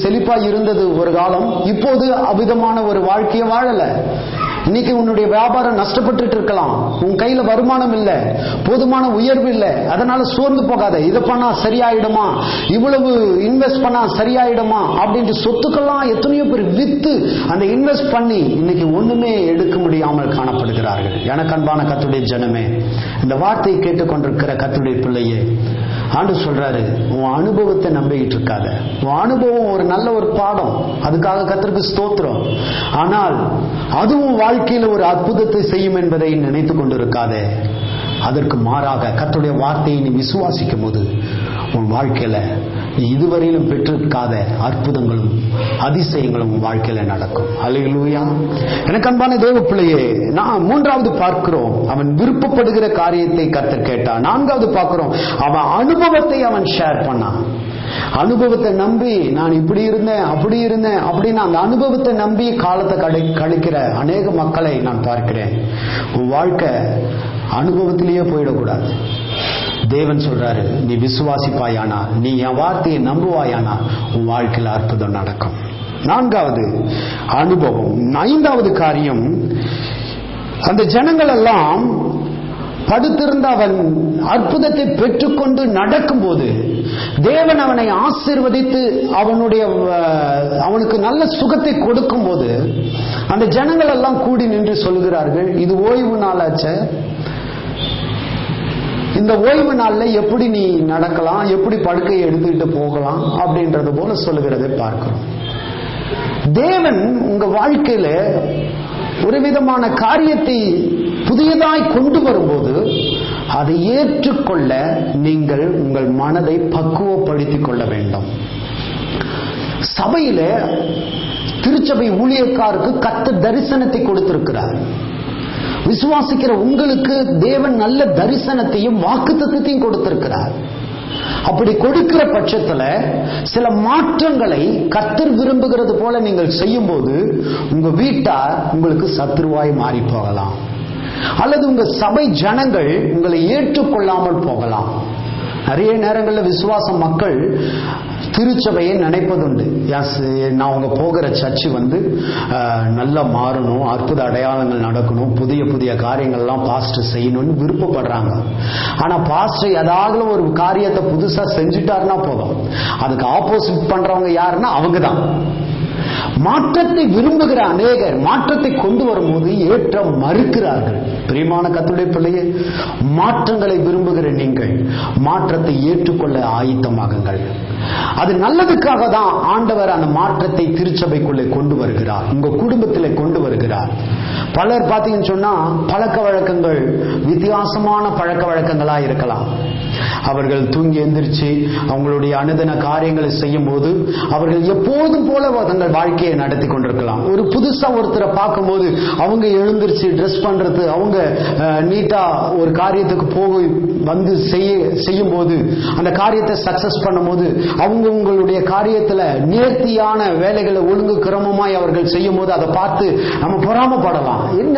செழிப்பா இருந்தது ஒரு காலம், இப்போது அவிதமான ஒரு வாழ்க்கையை வாழல. இன்னைக்கு உன்னுடைய வியாபாரம் நஷ்டப்பட்டு இருக்கலாம், உன் கையில வருமானம் இல்ல, போதுமான உயர்வு இல்ல. அதனால சோர்ந்து போகாத. இதை பண்ணா சரியாயிடுமா, இவ்வளவு இன்வெஸ்ட் பண்ணா சரியாயிடுமா அப்படின்ட்டு சொத்துக்கெல்லாம் எத்தனையோ பேர் வித்து அந்த இன்வெஸ்ட் பண்ணி இன்னைக்கு ஒண்ணுமே எடுக்க முடியாமல் காணப்படுகிறார்கள். எனக்கு அன்பான கர்த்தருடைய ஜனமே, இந்த வார்த்தையை கேட்டுக்கொண்டிருக்கிற கர்த்தருடைய பிள்ளையே, ஆண்டவர் சொல்றாரு, உன் அனுபவத்தை நம்பிக்கிட்டு இருக்காத. உன் அனுபவம் ஒரு நல்ல ஒரு பாடம், அதுக்காக கர்த்தருக்கு ஸ்தோத்திரம். ஆனால் அதுவும் வாழ்க்கையில் ஒரு அற்புதத்தை செய்யும் என்பதை நினைத்துக் கொண்டிருக்காதே. அதற்கு மாறாக கர்த்தருடைய வார்த்தையை நீ விசுவாசிக்கும் போது உன் வாழ்க்கையில நீ இதுவரையிலும் பெற்றிருக்காத அற்புதங்களும் அதிசயங்களும் உன் வாழ்க்கையில நடக்கும். அல்லேலூயா. எனக்கு அன்பான தேவ பிள்ளையே, நான் 3வது பார்க்கிறோம், அவன் விருப்பப்படுகிற காரியத்தை கர்த்தர் கேட்டான். 4வது பார்க்கிறோம், அவன் அனுபவத்தை அவன் ஷேர் பண்ணான். அனுபவத்தை நம்பி நான் இப்படி இருந்தேன் அப்படி இருந்தேன் அப்படின்னு அந்த அனுபவத்தை நம்பி காலத்தை கழிக்கிற அநேக மக்களை நான் பார்க்கிறேன். உன் வாழ்க்கை அனுபவத்திலேயே போயிடக்கூடாது. தேவன் சொல்றாரு, நீ விசுவாசிப்பாயானா, நீ என் வார்த்தையை நம்புவாயானா உன் வாழ்க்கையில் அற்புதம் நடக்கும். 4வது அனுபவம். 5வது காரியம், அந்த ஜனங்கள் எல்லாம் படுத்திருந்த அவன் அற்புதத்தை பெற்றுக்கொண்டு நடக்கும் போது தேவன் அவனை ஆசீர்வதித்து அவனுக்கு நல்ல சுகத்தை கொடுக்கும் போது அந்த ஜனங்கள் எல்லாம் கூடி நின்று சொல்லுகிறார்கள், இது ஓய்வு நாளாச்ச, இந்த ஓய்வு நாள்ல எப்படி நீ நடக்கலாம், எப்படி படுக்கையை எடுத்துக்கிட்டு போகலாம் அப்படின்றது போல சொல்லுகிறதை பார்க்கிறோம். தேவன் உங்க வாழ்க்கையில ஒரு விதமான காரியத்தை புதியதாய் கொண்டு வரும்போது அதை ஏற்றுக்கொள்ள நீங்கள் உங்கள் மனதை பக்குவப்படுத்திக் கொள்ள வேண்டும். சபையில திருச்சபை ஊழியக்காருக்கு கர்த்தர் தரிசனத்தை கொடுத்திருக்கிறார். விசுவாசிக்கிற உங்களுக்கு தேவன் நல்ல தரிசனத்தையும் வாக்குத்தத்தத்தையும் கொடுத்திருக்கிறார். அப்படி கொடுக்கிற பட்சத்துல சில மாற்றங்களை கர்த்தர் விரும்புகிறது போல நீங்கள் செய்யும் போது உங்க வீட்டார் உங்களுக்கு சத்துருவாய் மாறி போகலாம், அல்லது உங்க சபை ஜனங்கள் உங்களை ஏற்றுக்கொள்ளாமல் போகலாம். நிறைய நேரங்களில் விசுவாச மக்கள் திருச்சபையை நினைப்பதுண்டு, நான் அவங்க போகிற சர்ச்சு நல்லா மாறணும், அற்புத அடையாளங்கள் நடக்கணும், புதிய புதிய காரியங்கள்லாம் பாஸ்டர் செய்யணும்னு விருப்பப்படுறாங்க. ஆனா பாஸ்டர் ஏதாவது ஒரு காரியத்தை புதுசா செஞ்சுட்டாருன்னா போதும், அதுக்கு ஆப்போசிட் பண்றவங்க யாருன்னா அவங்க தான். மாற்றத்தை விரும்புகிற அநேகர் மாற்றத்தை கொண்டு வரும்போது ஏற்ற மறுக்கிறார்கள். பிரியமான கர்த்தருடைய பிள்ளையே, மாற்றங்களை விரும்புகிற நீங்கள் மாற்றத்தை ஏற்றுக்கொள்ள ஆயத்தமாகுங்கள். அது நல்லதுக்காக தான் ஆண்டவர் அந்த மாற்றத்தை திருச்சபைக்குள்ளே கொண்டு வருகிறார், உங்க குடும்பத்தில் கொண்டு வருகிறார். பலர் பார்த்தீங்கன்னு சொன்னா பழக்க வழக்கங்கள் வித்தியாசமான பழக்க வழக்கங்களா இருக்கலாம். அவர்கள் தூங்கி எந்திரிச்சு அவங்களுடைய அனுதின காரியங்களை செய்யும் போது அவர்கள் எப்போதும் போல தங்கள் வாழ்க்கையை நடத்தி கொண்டிருக்கலாம். ஒரு புதுசா ஒருத்தரை பார்க்கும்போது அவங்க எழுந்திருச்சு ட்ரெஸ் பண்றது, அவங்க நீட்டா ஒரு காரியத்துக்கு போய் வந்து செய்யும் போது அந்த காரியத்தை சக்சஸ் பண்ணும் போது அவங்களுடைய காரியத்துல நேர்த்தியான வேலைகளை ஒழுங்கு கிரமமாய் அவர்கள் செய்யும் போது அதை பார்த்து நம்ம பொறாமப்படலாம். என்ன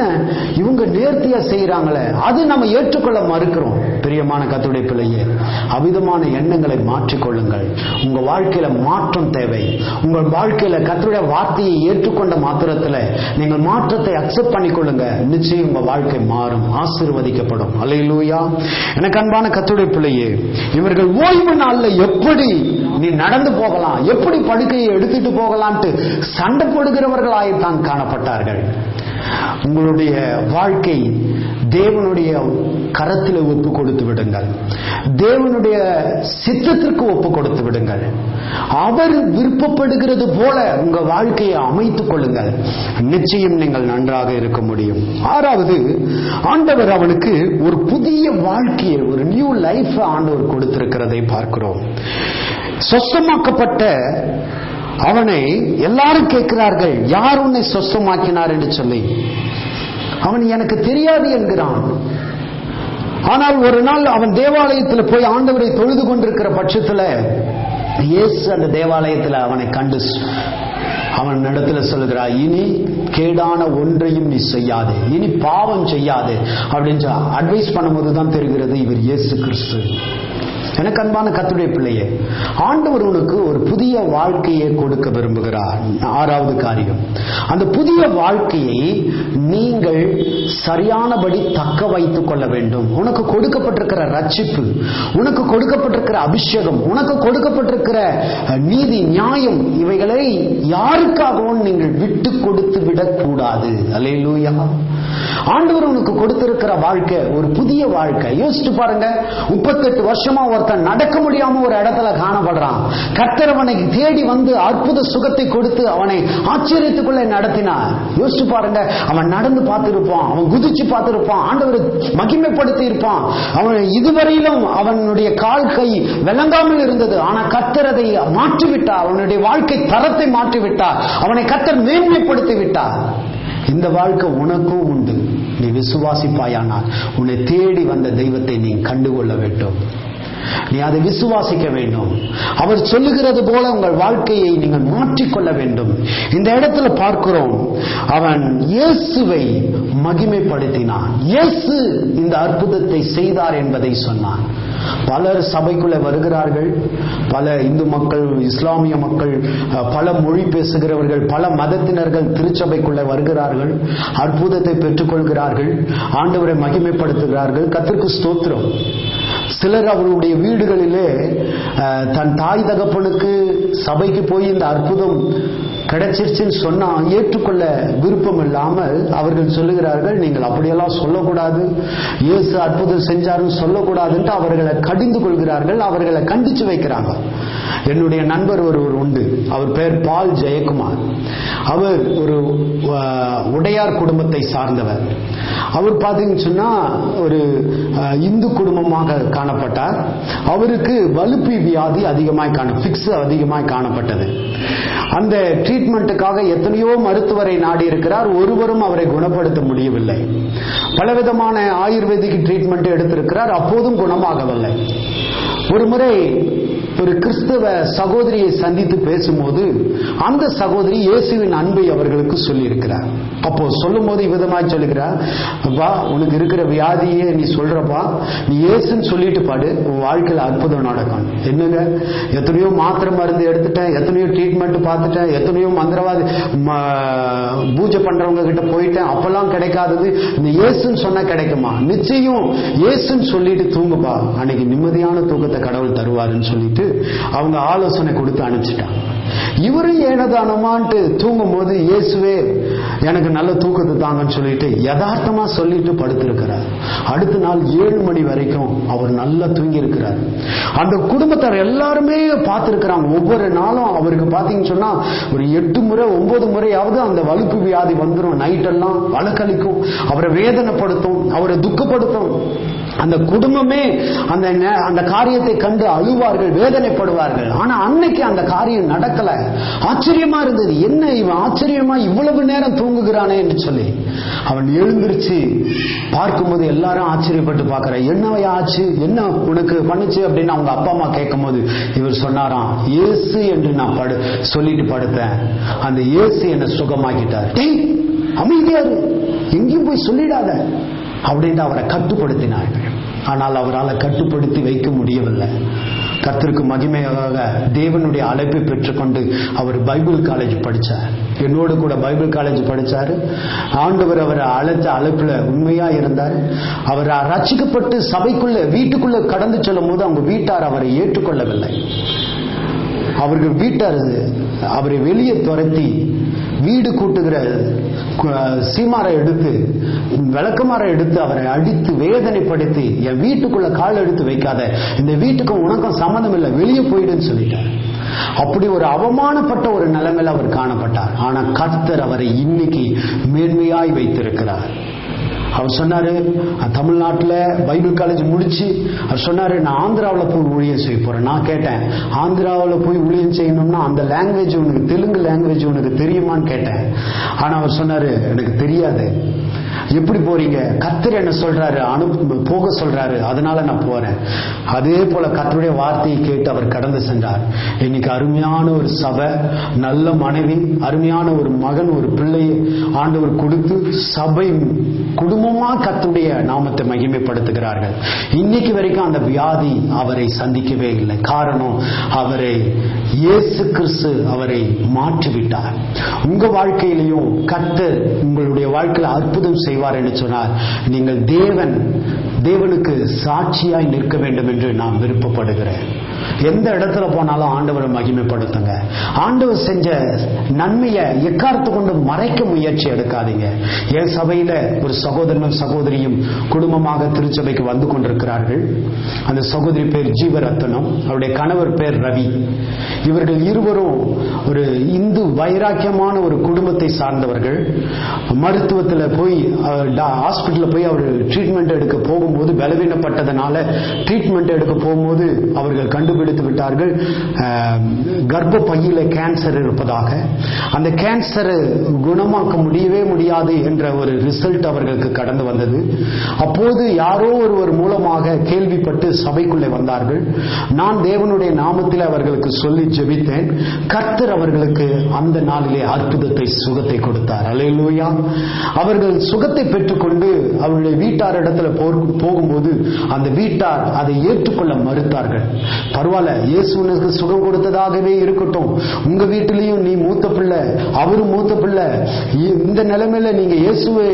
இவங்க நேர்த்தியா செய்யறாங்களே, அது நம்ம ஏற்றுக்கொள்ள மறுக்கிறோம். பிரியமான கர்த்தருடைய பிள்ளையே, அவிதமான எண்ணங்களை மாற்றிக்கொள்ளுங்கள். உங்க வாழ்க்கையில மாற்றம் தேவை. உங்கள் வாழ்க்கையில கர்த்தருடைய வார்த்தையை ஏற்றுக்கொண்ட மாத்திரத்துல நீங்கள் மாற்றத்தை அக்செப்ட் பண்ணிக்கொள்ளுங்க. நிச்சயம் உங்க வாழ்க்கை மாறும், ஆசீர்வதிக்கப்படும். அல்லேலூயா. எனக்கு அன்பான கர்த்தருடைய பிள்ளையே, இவர்கள் ஓய்வு நாள்ல எப்படி நீ நடந்து போகலாம், எப்படி படுக்கையை எடுத்துட்டு போகலான்ட்டு சண்டை போடுகிறவர்களாய்த்தான் காணப்பட்டார்கள். உங்களுடைய வாழ்க்கை தேவனுடைய கரத்தில் ஒப்பு கொடுத்து விடுங்கள். தேவனுடைய சித்தத்திற்கு ஒப்பு கொடுத்து விடுங்கள். அவர் விருப்பப்படுகிறது போல உங்க வாழ்க்கையை அமைத்துக் கொள்ளுங்கள். நிச்சயம் நீங்கள் நன்றாக இருக்க முடியும். ஆறாவது, ஆண்டவர் அவனுக்கு ஒரு புதிய வாழ்க்கையை, ஒரு நியூ லைஃப் ஆண்டவர் கொடுத்திருக்கிறதை பார்க்கிறோம். சொஸ்தமாக்கப்பட்ட அவனை எல்லாரும் கேட்கிறார்கள், யார் உன்னை சொஸ்தமாக்கினார் என்று சொல்லி. அவன் எனக்கு தெரியாது என்கிறான். ஆனால் ஒரு நாள் அவன் தேவாலயத்தில் போய் ஆண்டவரை தொழுது கொண்டிருக்கிற பட்சத்தில் இயேசு அந்த தேவாலயத்தில் அவனை கண்டு அவன் இடத்துல சொல்லுகிறார், இனி கேடான ஒன்றையும் நீ செய்யாதே, இனி பாவம் செய்யாதே அப்படின்னு அட்வைஸ் பண்ணும்போது தான் தெரிகிறது இவர் இயேசு கிறிஸ்து. எனக்கு அன்பான கர்த்தருடைய பிள்ளையே, ஆண்டவர் உனக்கு ஒரு புதிய வாழ்க்கையை கொடுக்க விரும்புகிறார். ஆறாவது காரியம், அந்த புதிய வாழ்க்கையை நீங்கள் சரியானபடி தக்க வைத்துக் கொள்ள வேண்டும். உனக்கு கொடுக்கப்பட்டிருக்கிற ரட்சிப்பு, உனக்கு கொடுக்கப்பட்டிருக்கிற அபிஷேகம், உனக்கு கொடுக்கப்பட்டிருக்கிற நீதி, நியாயம், இவைகளை யாருக்காகவும் நீங்கள் விட்டு கொடுத்து விடக்கூடாது. அல்லேலூயா. ஆண்டவர் உனக்கு கொடுத்திருக்கிற வாழ்க்கை ஒரு புதிய வாழ்க்கை. யோசிச்சு பாருங்க, 38 வருஷமா ஒருத்தன் நடக்க முடியாம ஒரு இடத்துல காணப்படுறான். கர்த்தர் அவனை தேடி வந்து அற்புத சுகத்தை கொடுத்து அவனை ஆச்சரியத்துக்குள்ளே நடத்தினார். யோசிச்சு பாருங்க, அவன் நடந்து பார்த்திருப்பான், அவன் குதிச்சு பார்த்திருப்பான், ஆண்டவரை மகிமைப்படுத்தி இருப்பான். அவன் இதுவரையிலும் அவனுடைய கால் கை விளங்காமல் இருந்தது. ஆனா கர்த்தர் அதை மாற்றிவிட்டார். அவனுடைய வாழ்க்கை தரத்தை மாற்றிவிட்டார். அவனை கர்த்தர் மேன்மைப்படுத்தி விட்டார். இந்த வாழ்க்கை உனக்கும் உண்டு. நீ விசுவாசிப்பாயானால் உன்னை தேடி வந்த தெய்வத்தை நீ கண்டுகொள்ள வேண்டும். நீ அதை விசுவாசிக்க வேண்டும். அவர் சொல்லுகிறது போல உங்கள் வாழ்க்கையை நீங்கள் மாற்றிக்கொள்ள வேண்டும். இந்த இடத்துல பார்க்கிறோம், அவன் இயேசுவை மகிமைப்படுத்தினான். இயேசு இந்த அற்புதத்தை செய்தார் என்பதை சொன்னான். பலர் சபைக்குள்ள வருகிறார்கள். பல இந்து மக்கள், இஸ்லாமிய மக்கள், பல மொழி பேசுகிறவர்கள், பல மதத்தினர்கள் திருச்சபைக்குள்ள வருகிறார்கள். அற்புதத்தை பெற்றுக்கொள்கிறார்கள். ஆண்டவரை மகிமைப்படுத்துகிறார்கள். கர்த்தருக்கு ஸ்தோத்திரம். சிலர் அவருடைய வீடுகளிலே தன் தாய் தகப்பனுக்கு சபைக்கு போய் இந்த அற்புதம் கிடைச்சிருச்சுன்னு சொன்னா ஏற்றுக்கொள்ள விருப்பம் இல்லாமல் அவர்கள் சொல்லுகிறார்கள், நீங்கள் அப்படியெல்லாம் சொல்லக்கூடாது, இயேசு அற்புதம் செஞ்சாருன்னு சொல்லக்கூடாதுன்ட்டு அவர்களை கடிந்து கொள்கிறார்கள். அவர்களை கண்டிச்சு வைக்கிறாங்க. என்னுடைய நண்பர் ஒருவர் உண்டு. அவர் பேர் பால் ஜெயக்குமார். அவர் ஒரு உடையார் குடும்பத்தை சார்ந்தவர். அவர் பார்த்தீங்கன்னு சொன்னா ஒரு இந்து குடும்பமாக காணப்பட்டார். அவருக்கு வலுப்பி வியாதி அதிகமாய் பிக்ஸ் அதிகமாய் காணப்பட்டது. அந்த ட்ரீட்மெண்ட்டுக்காக எத்தனையோ மருத்துவரை நாடி இருக்கிறார். ஒருவரும் அவரை குணப்படுத்த முடியவில்லை. பலவிதமான ஆயுர்வேதிக் ட்ரீட்மெண்ட் எடுத்திருக்கிறார். அப்போதும் குணமாகவில்லை. ஒரு முறை ஒரு கிறிஸ்தவ சகோதரியை சந்தித்து பேசும்போது அந்த சகோதரி இயேசுவின் அன்பை அவர்களுக்கு சொல்லி இருக்கிறார். அப்போ சொல்லும் போது விதமாய் சொல்லுகிறார், அப்பா உனக்கு இருக்கிற வியாதியே நீ சொல்றப்பா, நீ இயேசுன்னு சொல்லிட்டு பாடு, உன் வாழ்க்கையில் அற்புதம் நடக்கும். என்னங்க, எத்தனையோ மாத்திரை மருந்து எடுத்துட்டேன், எத்தனையோ ட்ரீட்மெண்ட் பார்த்துட்டேன், எத்தனையோ மந்திரவாதி பூஜை பண்றவங்க கிட்ட போயிட்டேன், அப்பெல்லாம் கிடைக்காதது, இந்த இயேசுன்னு சொன்னா கிடைக்குமா? நிச்சயம் இயேசுன்னு சொல்லிட்டு தூங்குப்பா, அன்னைக்கு நிம்மதியான தூக்கத்தை கடவுள் தருவாருன்னு சொல்லிட்டு அவங்க ஆலோசனை கொடுத்து அனுப்பிச்சிட்டாங்க. இவரும் ஏனதானமான்ட்டு தூங்கும் போது இயேசுவே எனக்கு நல்ல தூக்கத்தை தாங்கன்னு சொல்லிட்டு யதார்த்தமா சொல்லிட்டு படுத்திருக்கிறார். அடுத்த நாள் 7 மணி வரைக்கும் அவர் நல்லா தூங்கி இருக்கிறார். அந்த குடும்பத்தார் எல்லாருமே பார்த்திருக்கிறாங்க. ஒவ்வொரு நாளும் அவருக்கு பாத்தீங்கன்னு சொன்னா ஒரு 8 முறை 9 முறையாவது அந்த வலுப்பு வியாதி வந்துடும். நைட்டெல்லாம் வழக்கழிக்கும், அவரை வேதனைப்படுத்தும், அவரை துக்கப்படுத்தும். அந்த குடும்பமே அந்த காரியத்தை கண்டு அழுவார்கள், வேதனைப்படுவார்கள். ஆனா அன்னைக்கு அந்த காரியம் நடக்கல. ஆச்சரியமா இருந்தது, என்ன இவன் ஆச்சரியமா இவ்வளவு நேரம் தூங்குகிறானே என்று சொல்லி அவன் எழுந்திருச்சு பார்க்கும்போது எல்லாரும் ஆச்சரியப்பட்டு பார்க்கிற, என்னவையா ஆச்சு, என்ன உனக்கு பண்ணுச்சு அப்படின்னு அவங்க அப்பா அம்மா கேட்கும் போது இவர் சொன்னாராம், இயேசு என்று நான் சொல்லிட்டு படுத்தேன், அந்த இயேசு என்னை சுகமாக்கிட்டார். அமைதியாரு, எங்கேயும் போய் சொல்லிடாத அப்படின்ட்டு அவரை கட்டுப்படுத்தினார்கள். ஆனால் அவரால் கட்டுப்படுத்தி வைக்க முடியவில்லை. கர்த்தருக்கு மகிமையாக தேவனுடைய அழைப்பை பெற்றுக்கொண்டு அவர் பைபிள் காலேஜ் படிச்சார். என்னோடு கூட பைபிள் காலேஜ் படிச்சாரு. ஆண்டவர் அவரை அழைச்ச அழைப்புல உண்மையா இருந்தார். அவர் ரட்சிக்கப்பட்டு சபைக்குள்ள வீட்டுக்குள்ள கடந்து செல்லும் போது அவங்க வீட்டார் அவரை ஏற்றுக்கொள்ளவில்லை. அவர்கள் வீட்டார் அவரை வெளியே துரத்தி வீடு கூட்டுகிற சீமாரை எடுத்து விளக்கமாரை எடுத்து அவரை அடித்து வேதனைப்படுத்தி, என் வீட்டுக்குள்ள கால் எடுத்து வைக்காத, இந்த வீட்டுக்கும் உனக்கும் சம்மந்தம் இல்லை, வெளியே போயிடுன்னு சொல்லிட்டார். அப்படி ஒரு அவமானப்பட்ட ஒரு நிலைமையில் அவர் காணப்பட்டார். ஆனா கர்த்தர் அவரை இன்னைக்கு மேன்மையாய் வைத்திருக்கிறார். அவர் சொன்னாரு, தமிழ்நாட்டில் பைபிள் காலேஜ் முடிச்சு அவர் சொன்னாரு, நான் ஆந்திராவில் போய் ஊழியம் செய்ய போறேன். நான் கேட்டேன், ஆந்திராவில் போய் ஊழியம் செய்யணும்னா அந்த லாங்குவேஜ் உனக்கு, தெலுங்கு லாங்குவேஜ் உனக்கு தெரியுமான்னு கேட்டேன். ஆனா அவர் சொன்னாரு, எனக்கு தெரியாது. எப்படி போறீங்க? கர்த்தர் என்ன சொல்றாரு, போக சொல்றாரு, அதனால நான் போறேன். அதே போல கர்த்தருடைய வார்த்தையை கேட்டு அவர் கடந்து சென்றார். இன்னைக்கு அருமையான ஒரு சபை, நல்ல மனைவி, அருமையான ஒரு மகன், ஒரு பிள்ளையை ஆண்டவர் கொடுத்து சபை குடும்பமா கர்த்தருடைய நாமத்தை மகிமைப்படுத்துகிறார்கள். இன்னைக்கு வரைக்கும் அந்த வியாதி அவரை சந்திக்கவே இல்லை. காரணம், அவரை இயேசு கிறிஸ்து அவரை மாற்றிவிட்டார். உங்க வாழ்க்கையிலையும் கர்த்தர் உங்களுடைய வாழ்க்கையில் அற்புதம் செய்வார் என்று சொன்னார், நீங்கள் தேவனுக்கு சாட்சியாய் நிற்க வேண்டும் என்று நான் விருப்பப்படுகிறேன். எந்த இடத்துல போனாலும் ஆண்டவரை மகிமைப்படுத்துங்க. ஆண்டவர் செஞ்ச நன்மையை எக்காரத்து கொண்டு மறைக்க முயற்சி எடுக்காதீங்க. என் சபையில ஒரு சகோதரனும் சகோதரியும் குடும்பமாக திருச்சபைக்கு வந்து கொண்டிருக்கிறார்கள். அந்த சகோதரி பேர் ஜீவரத்னம், அவருடைய கணவர் பேர் ரவி. இவர்கள் இருவரும் ஒரு இந்து வைராக்கியமான ஒரு குடும்பத்தை சார்ந்தவர்கள். மருத்துவத்தில் போய் ஹாஸ்பிட்டல் போய் அவர் ட்ரீட்மெண்ட் எடுக்க போகும்போது, பலவீனப்பட்டதனால ட்ரீட்மெண்ட் எடுக்க போகும்போது அவர்கள் கண்டுபிடித்து விட்டார்கள், கர்ப்ப பையில கேன்சர் இருப்பதாக. அந்த கேன்சரை குணமாக்க முடியவே முடியாது என்ற ஒரு ரிசல்ட் அவர்களுக்கு கடந்து வந்தது. அப்போது யாரோ ஒருவர் மூலமாக கேள்விப்பட்டு சபைக்குள்ளே வந்தார்கள். நான் தேவனுடைய நாமத்தில் அவர்களுக்கு சொல்லி ஜெபித்தேன். கர்த்தர் அவர்களுக்கு அந்த நாளிலே அற்புதத்தை, சுகத்தை கொடுத்தார். அல்லேலூயா. அவர்கள் சுகத்தை பெற்றுக்கொண்டு அவருடைய வீட்டார் இடத்துல போகும்போது அந்த வீட்டார் அதை ஏற்றுக்கொள்ள மறுத்தார்கள். பரவாயில்ல, இயேசுனுக்கு சுகம் கொடுத்ததாகவே இருக்கட்டும், உங்க வீட்டிலையும் நீ மூத்த பிள்ளை, அவரும் மூத்த பிள்ளை, இந்த நிலைமையில நீங்க இயேசுவை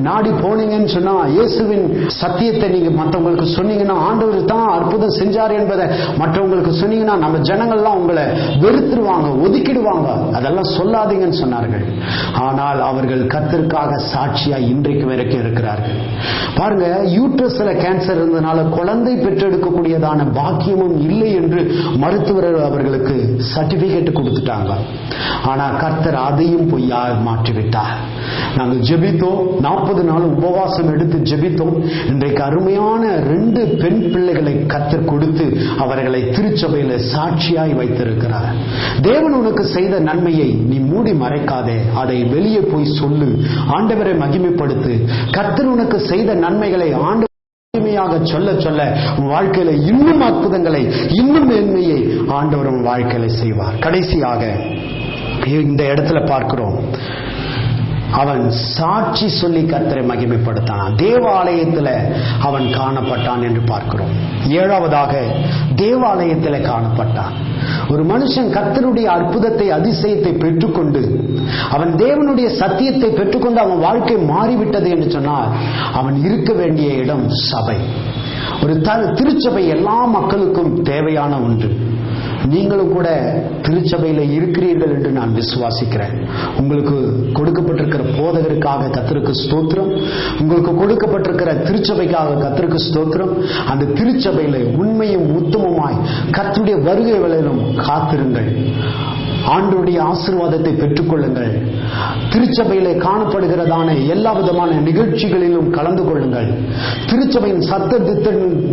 நாடி போனீங்கன்னு சொன்னா, இயேசுவின் சத்தியத்தை நீங்க மற்றவங்களுக்கு சொன்னீங்கன்னா, ஆண்டவர் தான் அற்புதம் செஞ்சார் என்பதை மற்றவங்களுக்கு சொன்னீங்கன்னா நம்ம ஜனங்கள்லாம் உங்களை வெறுத்துருவாங்க, ஒதுக்கிடுவாங்க, அதெல்லாம் சொல்லாதீங்கன்னு சொன்னார்கள். ஆனால் அவர்கள் கர்த்தருக்காக சாட்சியா இன்றைக்கு வரைக்கும் இருக்கிறார்கள். பாருங்க, யூட்ரஸ்ல கேன்சர் இருந்தனால குழந்தை பெற்றெடுக்கக்கூடியதான பாக்கியமும் இல்லை என்று மருத்துவர் அவர்களுக்கு சர்டிபிகேட் கொடுத்துட்டாங்க. ஆனா கர்த்தர் அதையும் பொய்யா மாற்றிவிட்டார். நாங்கள் ஜெபித்தோம், 40 நாள் உபவாசம் எடுத்து ஜெபித்தோம். இன்றைக்கு அருமையான 2 பெண் பிள்ளைகளை கர்த்தர் கொடுத்து அவர்களை திருச்சபையில சாட்சியாய் வைத்திருக்கிறார். தேவன் உனக்கு செய்த நன்மையை நீ மூடி மறைக்காதே, அதை வெளியே போய் சொல்லு, ஆண்டவரை மகிமைப்படுத்து. கர்த்தர் உனக்கு செய்த நன்மைகளை ஆண்டவர் சொல்ல சொல்ல உன் வாழ்க்கையில இன்னும் அற்புதங்களை, இன்னும் மேன்மையை ஆண்டவர் உன் வாழ்க்கையில செய்வார். கடைசியாக இந்த இடத்துல பார்க்கிறோம், அவன் சாட்சி சொல்லி கர்த்தரை மகிமைப்படுத்தான். தேவாலயத்தில் அவன் காணப்பட்டான் என்று பார்க்கிறோம். 7வதாக தேவாலயத்தில் காணப்பட்டான். ஒரு மனுஷன் கர்த்தருடைய அற்புதத்தை, அதிசயத்தை பெற்றுக்கொண்டு, அவன் தேவனுடைய சத்தியத்தை பெற்றுக்கொண்டு அவன் வாழ்க்கை மாறிவிட்டது என்று சொன்னால், அவன் இருக்க வேண்டிய இடம் சபை. ஒரு திருச்சபை எல்லா மக்களுக்கும் தேவையான ஒன்று. நீங்களும் கூட திருச்சபையில இருக்கிறீர்கள் என்று நான் விசுவாசிக்கிறேன். உங்களுக்கு கொடுக்கப்பட்டிருக்கிற போதகருக்காக கர்த்தருக்கு ஸ்தோத்திரம். உங்களுக்கு கொடுக்கப்பட்டிருக்கிற திருச்சபைக்காக கர்த்தருக்கு ஸ்தோத்திரம். அந்த திருச்சபையில உண்மையும் உத்தமமாய் கர்த்தருடைய வருகை வேளையிலும் காத்திருங்கள். ஆண்டவருடைய ஆசீர்வாதத்தை பெற்றுக்கொள்ளுங்கள். திருச்சபையிலே காணப்படுகிறதான எல்லா விதமான நிகழ்ச்சிகளிலும் கலந்து கொள்ளுங்கள். திருச்சபையின் சட்ட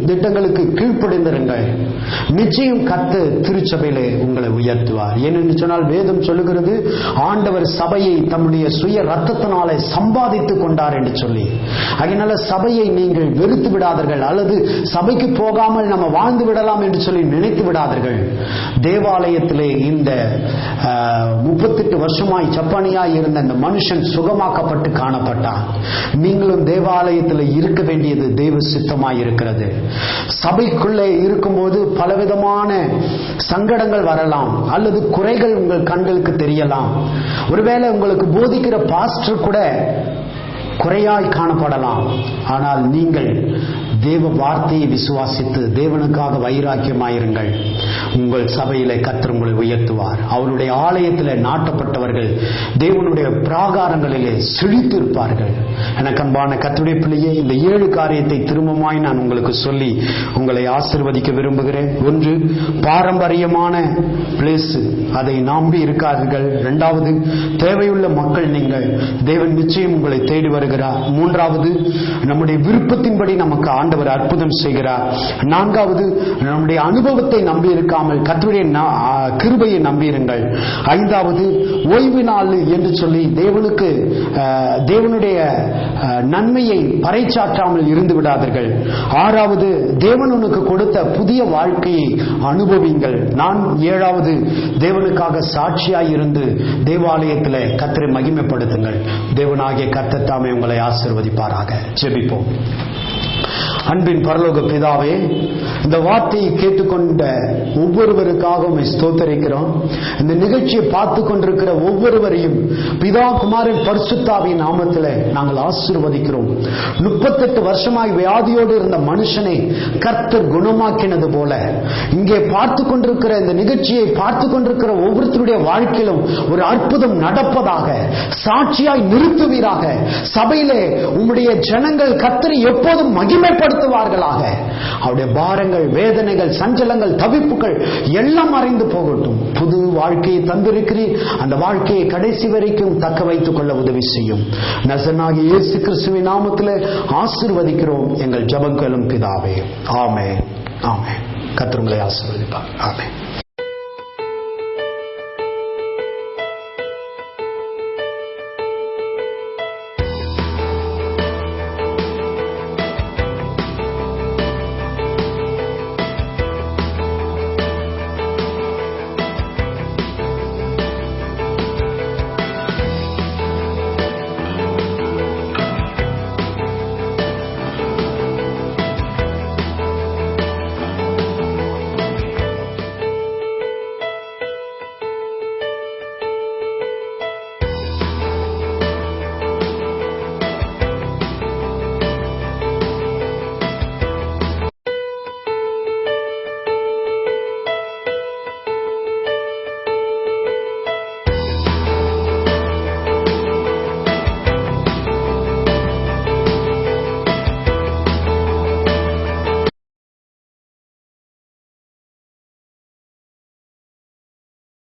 திட்டங்களுக்கு கீழ்ப்படிந்திருங்கள். நிச்சயம் கர்த்தர் திருச்சபையிலே உங்களை உயர்த்துவார். ஏனென்று சொன்னால் வேதம் சொல்லுகிறது, ஆண்டவர் சபையை தம்முடைய சுய ரத்தத்தினாலே சம்பாதித்துக் கொண்டார் என்று சொல்லி. அதனால சபையை நீங்கள் வெறுத்து விடாதீர்கள், அல்லது சபைக்கு போகாமல் நம்ம வாழ்ந்து விடலாம் என்று சொல்லி நினைத்து விடாதீர்கள். தேவாலயத்திலே இந்த 38 வருஷமாய் ஜப்பானியாய் இருந்த அந்த மனுஷன் சுகமாக்கப்பட்டு காணப்பட்டான். நீங்களும் தேவாலயத்தில் இருக்க வேண்டியது தெய்வ சித்தமாய் இருக்கிறது. சபைக்குள்ளே இருக்கும்போது பலவிதமான சங்கடங்கள் வரலாம், அல்லது குறைகள் உங்கள் கண்களுக்கு தெரியலாம். ஒருவேளை உங்களுக்கு போதிக்கிற பாஸ்டர் கூட குறையாய் காணப்படலாம். ஆனால் நீங்கள் தேவ வார்த்தையை விசுவாசித்து தேவனுக்காக வைராக்கியமாயிருங்கள். உங்கள் சபையிலே கர்த்தர் உங்களை உயர்த்துவார். அவருடைய ஆலயத்திலே நாட்டப்பட்டவர்கள் தேவனுடைய பிராகாரங்களிலே செழித்திருப்பார்கள். எனக்கு அன்பான கர்த்தருடைய பிள்ளையே, இந்த 7 காரியத்தை திரும்பமாய் நான் உங்களுக்கு சொல்லி உங்களை ஆசீர்வதிக்க விரும்புகிறேன். 1, பாரம்பரியமான பிளேஸ், அதை நம்பி இருக்கார்கள். 2வது, தேவையுள்ள மக்கள் நீங்கள், தேவன் நிச்சயம் உங்களை தேடி வருகிறார். 3வது, நம்முடைய விருப்பத்தின்படி நமக்கு ஆண்டவர் அற்புதம் செய்கிறார். 4வது, நம்முடைய அனுபவத்தை நம்பி இருக்காமல் கர்த்தருடைய கிருபையை நம்பியிருங்கள். 5வது, ஓய்வு நாள் என்று சொல்லி தேவனுடைய நன்மையை பறைச்சாற்றாமல் இருந்து விடாதீர்கள். 6வது, தேவன் உனக்கு கொடுத்த புதிய வாழ்க்கையை அனுபவிங்கள். 7வது, தேவனுக்காக சாட்சியாய் இருந்து தேவாலயத்தில் கர்த்தரை மகிமைப்படுத்துங்கள். தேவனாகிய கர்த்தர் தாமே உங்களை ஆசீர்வதிப்பாராக. ஜெபிப்போம். அன்பின் பரலோக பிதாவே, இந்த வார்த்தையை கேட்டுக்கொண்ட ஒவ்வொருவருக்காகவும் ஸ்தோத்தரிக்கிறோம். இந்த நிகழ்ச்சியை பார்த்து கொண்டிருக்கிற ஒவ்வொருவரையும் பிதா குமாரன் பரிசுத்தாவின் நாமத்தில் நாங்கள் ஆசீர்வதிக்கிறோம். 38 வருஷமாய் வியாதியோடு இருந்த மனுஷனை கர்த்தர் குணமாக்கினது போல இங்கே பார்த்து கொண்டிருக்கிற இந்த நிகழ்ச்சியை பார்த்து கொண்டிருக்கிற ஒவ்வொருத்தருடைய வாழ்க்கையிலும் ஒரு அற்புதம் நடப்பதாக, சாட்சியாய் நிறுத்துவீராக. சபையிலே உம்முடைய ஜனங்கள் கர்த்தரை எப்போதும் மகிமைப்படுத்துவார்களாக. அவருடைய பாரங்கள், வேதனைகள், சஞ்சலங்கள், தவிப்புகள் எல்லாம் மறைந்து போகட்டும். புது வாழ்க்கையை தந்திருக்கிறீர். அந்த வாழ்க்கையை கடைசி வரைக்கும் தக்க வைத்துக் கொள்ள உதவி செய்யும். நசனாகிய இயேசு கிறிஸ்துவின் நாமத்தில் ஆசீர்வதிக்கிறோம் எங்கள் ஜெபங்களும் பிதாவே. ஆமென். ஆமென். கர்த்தர் உங்களை ஆசீர்வதிப்பார். ஆமென்.